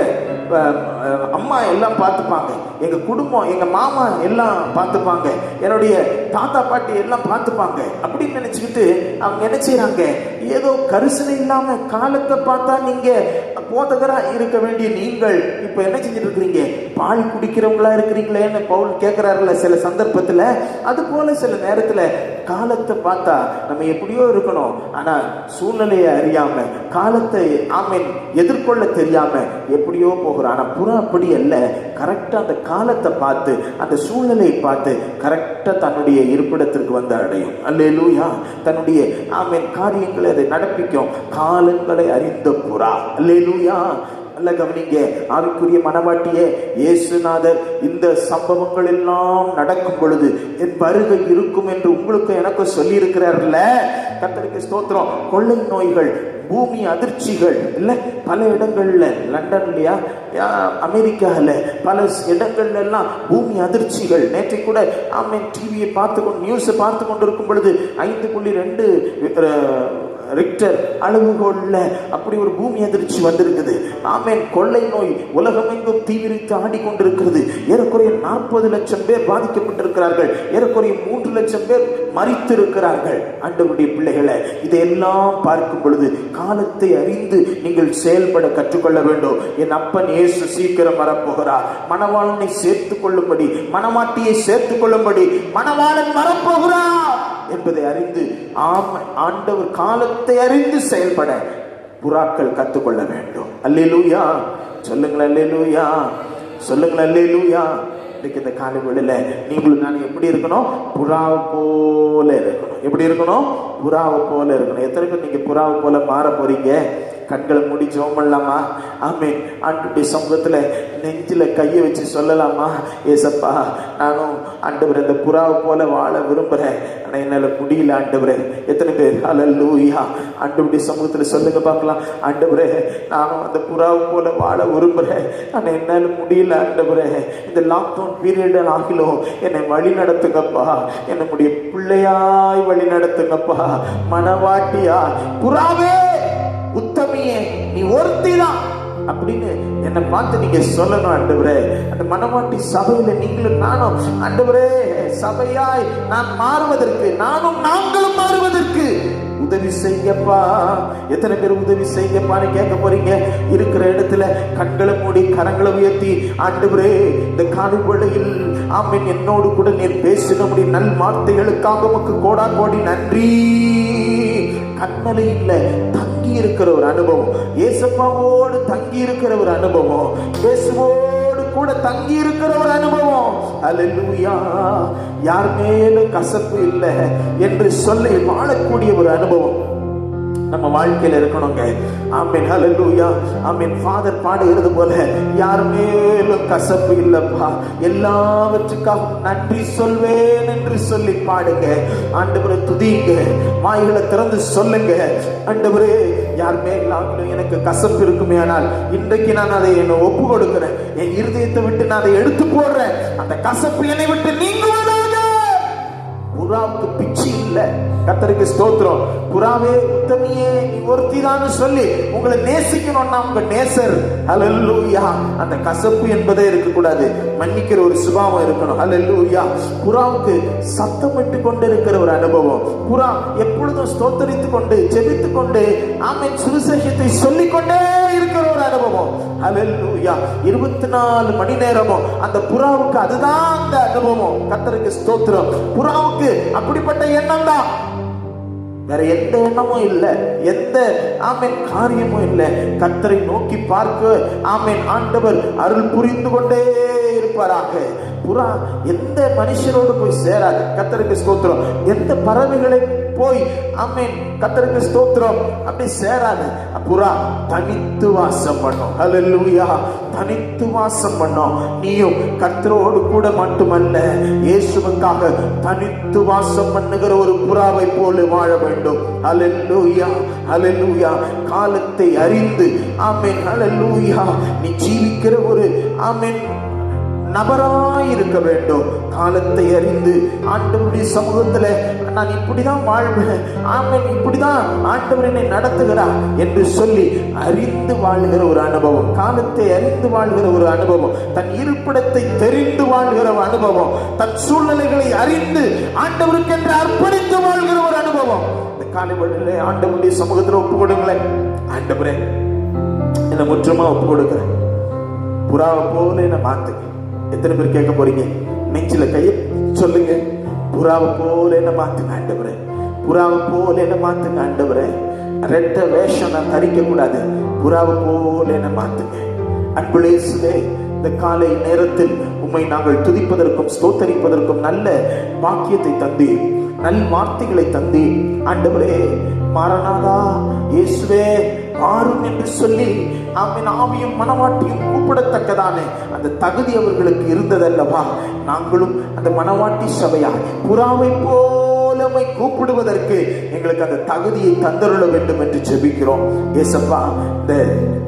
அம்மா எல்லாம் பார்த்துப்பாங்க, எங்க குடும்பம் எங்க மாமா எல்லாம் பார்த்துப்பாங்க, என்னுடைய தாத்தா பாட்டி எல்லாம் பார்த்துப்பாங்க அப்படின்னு நினைச்சுக்கிட்டு அவங்க என்ன செய்யறாங்க, ஏதோ கரிசனை இல்லாம காலத்தை பார்த்தா நீங்க போதகரா இருக்க வேண்டிய நீங்கள் இப்ப என்ன செஞ்சுட்டு இருக்கிறீங்க, பால் குடிக்கிறவங்களா இருக்கிறீங்களேன்னு பவுல் கேட்கிறாருல்ல சில சந்தர்ப்பத்துல. அது போல சில நேரத்துல காலத்தை பார்த்தா நம்ம எப்படியோ இருக்கணும், ஆனா சூழ்நிலையை அறியாம காலத்தை ஆமீன் எதிர்கொள்ள தெரியாம எப்படியோ போகிறோம். ஆனா புறா அப்படி அல்ல, கரெக்டா அந்த காலத்தை பார்த்து அந்த சூழ்நிலையை பார்த்து கரெக்டா தன்னுடைய இருப்பிடத்திற்கு வந்து அடையும். அல்லேலூயா. தன்னுடைய ஆமீன் காரியங்களை அதை நடப்பிக்கும். காலங்களை அறிந்த புறா. அல்லேலூயா. அல்ல கவனிங்க, ஆவிக்குரிய மனவாட்டியே, இயேசுநாதர் இந்த சம்பவங்கள் எல்லாம் நடக்கும் பொழுது என் வருகை இருக்கும் என்று உங்களுக்கு எனக்கு சொல்லி இருக்கிறார்ல. கர்த்தருக்கு ஸ்தோத்திரம். கொள்ளை நோய்கள், பூமி அதிர்ச்சிகள் இல்ல பல இடங்கள்ல, லண்டன்லயா அமெரிக்கால பல இடங்கள்ல எல்லாம் பூமி அதிர்ச்சிகள். நேற்றை கூட ஆமீன் டிவியை பார்த்து கொண்டு நியூஸை பார்த்து கொண்டு இருக்கும் பொழுது 5.2 ரிக்டர் அளவுகோல்ல அப்படி ஒரு பூமி அதிர்ச்சி வந்திருக்குது. ஆமென். கொள்ளை நோய் உலகமெங்கும் தீவிரித்து ஆடிக்கொண்டிருக்கிறது. ஏறக்குறைய 40 லட்சம் பேர் பாதிக்கப்பட்டிருக்கிறார்கள். ஏறக்குறைய 3 லட்சம் பேர் மரித்திருக்கிறார்கள். ஆண்டவருடைய பிள்ளைகளை, இதையெல்லாம் பார்க்கும் பொழுது காலத்தை அறிந்து நீங்கள் செயல்பட கற்றுக்கொள்ள வேண்டும். என் அப்பன் இயேசு சீக்கிரம் வரப்போகிறார். மணவாளனை சேர்த்துக் கொள்ளும்படி, மணவாட்டியை சேர்த்துக் கொள்ளும்படி மணவாளன் வரப்போகிறார் என்பதை அறிந்து ஆண்டவர் காலத்தை அறிந்து செயல்பட புறாக்கள் கற்றுக்கொள்ள வேண்டும். அல்லேலூயா சொல்லுங்கள், அல்லேலூயா சொல்லுங்கள், அல்லேலூயா. இன்னைக்கு இந்த காலை வேளையில நீங்களும் நான் எப்படி இருக்கணும்? புறாவை போல இருக்கணும். எப்படி இருக்கணும்? புறாவை போல இருக்கணும். எத்தனை பேர் நீங்க புறாவை போல மாற போறீங்க? கண்களை மூடி ஜெபம் பண்ணலாமா? ஆமென். ஆண்டவருடைய சமூகத்துல நெஞ்சில கையை வச்சு சொல்லலாமா? ஏசப்பா, நானும் ஆண்டவரே இந்த புறாவை போல வாழ விரும்புறேன், ஆனா என்னால முடியல ஆண்டவரே. எத்தனை பேர் ஹல்லேலூயா ஆண்டவருடைய சமூகத்துல சொல்லுங்க பார்க்கலாம். ஆண்டவரே, நானும் அந்த புறாவை போல வாழ விரும்புறேன், ஆனா என்னால முடியல ஆண்டவரே. இந்த லாக்டவுன் பீரியட் ஆகிலும் என்னை வழி நடத்துங்கப்பா. என்னுடைய பிள்ளையாய் வழி நடத்துங்கப்பா. மனவாட்டியா புறாவே, உத்தமியே, நீ ஒருத்திதான் அப்படின்னு என்னை பார்த்து நீங்க சொல்லணும் ஆண்டவரே. அந்த மனவாட்டி சபையில நீங்களும் நானும் ஆண்டவரே சபையாய் நான் மாறுவதற்கு, நாங்களும் மாறுவதற்கு உதவி செய்யப்பா. எத்தனை பேர் உதவி செய்யப்பான்னு கேட்க போறீங்க? இருக்கிற இடத்துல கண்களை மூடி கரங்களை உயர்த்தி, ஆண்டவரே இந்த காலை வேளையில் ஆமென் என்னோடு கூட நீர் பேசின முடிய நல் வார்த்தைகளுக்காக உமக்கு கோடா கோடி நன்றி. கண்மலை இல்ல, தங்கி இருக்கிற ஒரு அனுபவம், ஏசப்பாவோடு தங்கி இருக்கிற ஒரு அனுபவம், இயேசுவோடு கூட தங்கி இருக்கிற ஒரு அனுபவம். அல்லேலூயா. யார் மேலும் கசப்பு இல்லை என்று சொல்லி வாழக்கூடிய ஒரு அனுபவம் நம்ம வாழ்க்கையில இருக்கணுங்க. ஆமென். ஹல்லேலூயா. ஆமென். ஃபாதர் பாடுகிறது போல யார் மேலும் கசப்பு இல்லப்பா, எல்லாவற்றுக்காக நன்றி சொல்வேன் என்று சொல்லி பாடுங்க. ஆண்டவரை துதிங்க, வாய்களை திறந்து சொல்லுங்க. ஆண்டவரே, யார் மேலும் எனக்கு கசப்பு இருக்குமே, ஆனால் இன்றைக்கு நான் அதை என்ன ஒப்பு கொடுக்கிறேன். என் இருதயத்தை விட்டு நான் அதை எடுத்து போடுறேன். அந்த கசப்பு என்னை விட்டு நீங்குவதாக. புறாவுக்கு பிச்சு இல்ல. கர்த்தருக்கு ஸ்தோத்திரம். புறாவே, உத்தமியே, நீ ஒருத்திதான் சொல்லி உங்களை நேசிக்கணும்னா உங்க நேசர். ஹல்லேலூயா. அந்த கசப்பு என்பதே இருக்க கூடாது, மன்னிக்கிற ஒரு சுபாவம் இருக்கணும். ஹல்லேலூயா. புறாவுக்கு சத்தமிட்டு கொண்டு இருக்கிற ஒரு அனுபவம். புறா எப்பொழுதும் ஸ்தோத்தரித்துக் கொண்டு ஜெபித்துக் கொண்டு ஆமென் சுவிசேஷத்தை சொல்லிக் கொண்டே இருக்கிற ஒரு அனுபவம். ஹல்லேலூயா. 24 மணி நேரமும் அந்த புறாவுக்கு அதுதான் அந்த அனுபவம். கர்த்தருக்கு ஸ்தோத்திரம். புறாவுக்கு அப்படிப்பட்ட எண்ணம் தான், வேற எந்த எண்ணமும் இல்லை, எந்த ஆமென் காரியமும் இல்லை. கர்த்தரை நோக்கி பார்க்க ஆமென் ஆண்டவர் அருள் புரிந்து கொண்டே இருப்பாராக. புறா எந்த மனுஷனோடு போய் சேராது. கர்த்தருக்கு ஸ்தோத்திரம். எந்த பறவைகளை போய் ஆமென் கர்த்தருக்கு ஸ்தோத்திரம் அப்படி சேராது. புறா தனித்து வாசம் பண்ணும். ஹல்லேலூயா. தனித்து வாசம் பண்ணும். நீயும் கர்த்தரோடு கூட மட்டுமல்ல, இயேசுவுக்காக தனித்து வாசம் பண்ணுகிற ஒரு புறாவை போல வாழ வேண்டும். ஹல்லேலூயா. ஹல்லேலூயா. காலத்தை அறிந்து ஆமென் ஹல்லேலூயா நீ ஜீவிக்கிற ஒரு ஆமென் நபராய் இருக்க வேண்டும். காலத்தை அறிந்து ஆண்டவருடைய சமூகத்துல நான் இப்படிதான் வாழ்வேன், ஆமென் இப்படிதான் ஆண்டவர் என்னை நடத்துகிறார் என்று சொல்லி அறிந்து வாழ்கிற ஒரு அனுபவம், காலத்தை அறிந்து வாழ்கிற ஒரு அனுபவம், தன் இருப்பிடத்தை தெரிந்து வாழ்கிற ஒரு அனுபவம், தன் சூழ்நிலைகளை அறிந்து ஆண்டவருக்கு என்று அர்ப்பணித்து வாழ்கிற ஒரு அனுபவம். இந்த காலை வேளையிலே ஆண்டவருடைய சமூகத்துல ஒப்பு கொடுங்களேன். ஆண்டவரே, என்னை முற்றமா ஒப்பு கொடுக்கிறேன். புறாவை போல என்ன மாத்துங்க. எத்தனை பேர் கேட்க போறீங்க? நெஞ்சில கையை சொல்லுங்க. புறாவை போல என்ன மாத்துங்க ஆண்டவரே. புறாவை போல என்ன மாத்துங்க ஆண்டவரே. ரெட்ட வேஷம் நான் தரிக்க கூடாது. புறாவை போல என்ன மாத்துங்க. அன்புள்ள இயேசுவே, இந்த காலை நேரத்தில் உம்மை நாங்கள் துதிப்பதற்கும் ஸ்தோத்தரிப்பதற்கும் நல்ல பாக்கியத்தை தந்தி, நல் வார்த்தைகளை தந்தி. ஆண்டவரே, மாறனாதா இயேசுவே மாறும் என்று சொல்லி ஆமென் ஆவியும் மனவாட்டியும் கூப்பிடத்தக்கதான அந்த தகுதி அவர்களுக்கு இருந்ததல்லவா? நாங்களும் அந்த மனவாட்டி சபையார் புறாவை போலமை கூப்பிடுவதற்கு எங்களுக்கு அந்த தகுதியை தந்தருள வேண்டும் என்று ஜெபிக்கிறோம். ஏசப்பா, இந்த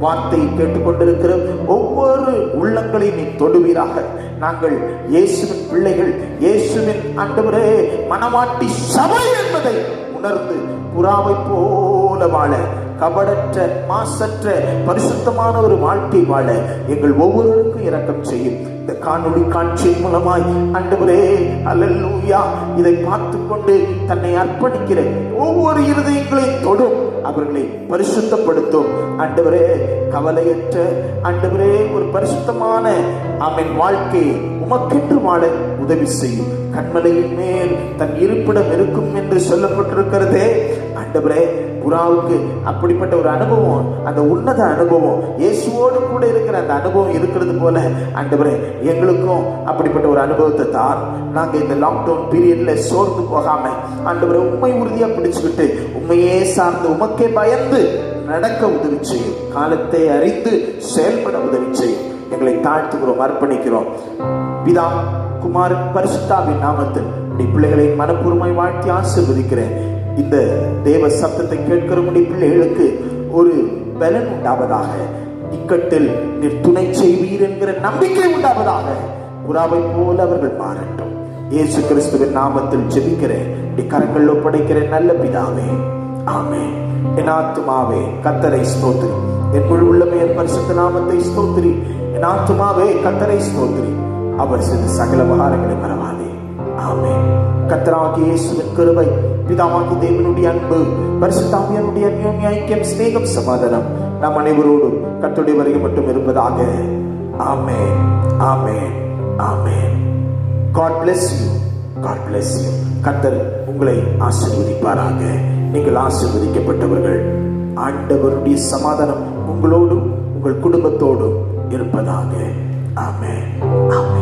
வார்த்தையை கேட்டுக்கொண்டிருக்கிற ஒவ்வொரு உள்ளங்களையும் நீ தொடுவீராக. நாங்கள் இயேசுவின் பிள்ளைகள், இயேசுவின் ஆண்டவரே மனவாட்டி சபை என்பதை உணர்ந்து புறாவை போல வாழ, கபடற்ற மாசற்ற பரிசுத்தமான ஒரு வாழ்க்கை வாழ எங்கள் ஒவ்வொருவருக்கும் இரக்கம் செய்யும். இந்த காணொளி காட்சியின் மூலமாய் ஆண்டவரே அல்லேலூயா இதை பார்த்து கொண்டு தன்னை அர்ப்பணிக்கிற ஒவ்வொரு இருதயங்களையும் தொடும், அவர்களை பரிசுத்தப்படுத்தும். ஆண்டவரே கவலையற்ற ஆண்டவரே ஒரு பரிசுத்தமான அவன் வாழ்க்கையை உமக்கென்று வாழ உதவி செய்யும். கண்மலையின் மேல் தன் இருப்பிடம் இருக்கும் என்று சொல்லப்பட்டிருக்கிறதே ஆண்டவரே, புறாவுக்கு அப்படிப்பட்ட ஒரு அனுபவம், அந்த உன்னத அனுபவம், இயேசுவோடு கூட இருக்கிற அந்த அனுபவம் இருக்கிறது போல ஆண்டவரே எங்களுக்கும் அப்படிப்பட்ட ஒரு அனுபவத்தை தார். நாங்க இந்த லாக்டவுன் பீரியட்ல சோர்ந்து போகாம ஆண்டவரை உண்மை உறுதியா பிடிச்சுக்கிட்டு உண்மையே சார்ந்து உமக்கே பயந்து நடக்க உதவி செய்யும். காலத்தை அறிந்து செயல்பட உதவி செய்யும். எங்களை தாழ்த்துகிறோம், அர்ப்பணிக்கிறோம். பிதா குமாரன் பரிசுத்தாவின் நாமத்தில் பிள்ளைகளை மனப்பூர்வமாய் வாழ்த்தி ஆசீர்வதிக்கிறேன். இந்த தேவ சத்தத்தை கேட்கிற பிள்ளைகளுக்கு ஒரு பலன் உண்டாவதாக, இக்கட்டில் நீர் துணை செய்வீர் என்கிற நம்பிக்கை உண்டாவதாக. புறாவை போல அவர்கள் மாறட்டும். இயேசு கிறிஸ்துவின் நாமத்தில் ஜெபிக்கிறேன், கரங்களில் ஒப்படைக்கிறேன் நல்ல பிதாவே, ஆமென். என் ஆத்துமாவே கர்த்தரை ஸ்தோத்திரி, என் முழு உள்ளமே என் பரிசுத்த நாமத்தை ஸ்தோத்திரி. என் ஆத்துமாவே கர்த்தரை ஸ்தோத்திரி, அவர் செய்த சகல உபகாரங்களை மறவாதே. ஆமென். கர்த்தராகிய இயேசுவின் கிருபை, பிதாவாகிய தேவனுடைய அன்பு, பரிசுத்த ஆவியானவருடைய அந்யோன்ய ஐக்கியம், சிநேகம், சமாதானம் நம் அனைவரோடும் கர்த்தருடைய வருகை மட்டும் இருப்பதாக. ஆமென், ஆமென், ஆமென். God bless you. God bless you. கர்த்தர் உங்களை ஆசீர்வதிப்பாராக. நீங்கள் ஆசீர்வதிக்கப்பட்டவர்கள். ஆண்டவருடைய சமாதானம் உங்களோடும் உங்கள் குடும்பத்தோடும் இருப்பதாக. ஆமென், ஆமென்.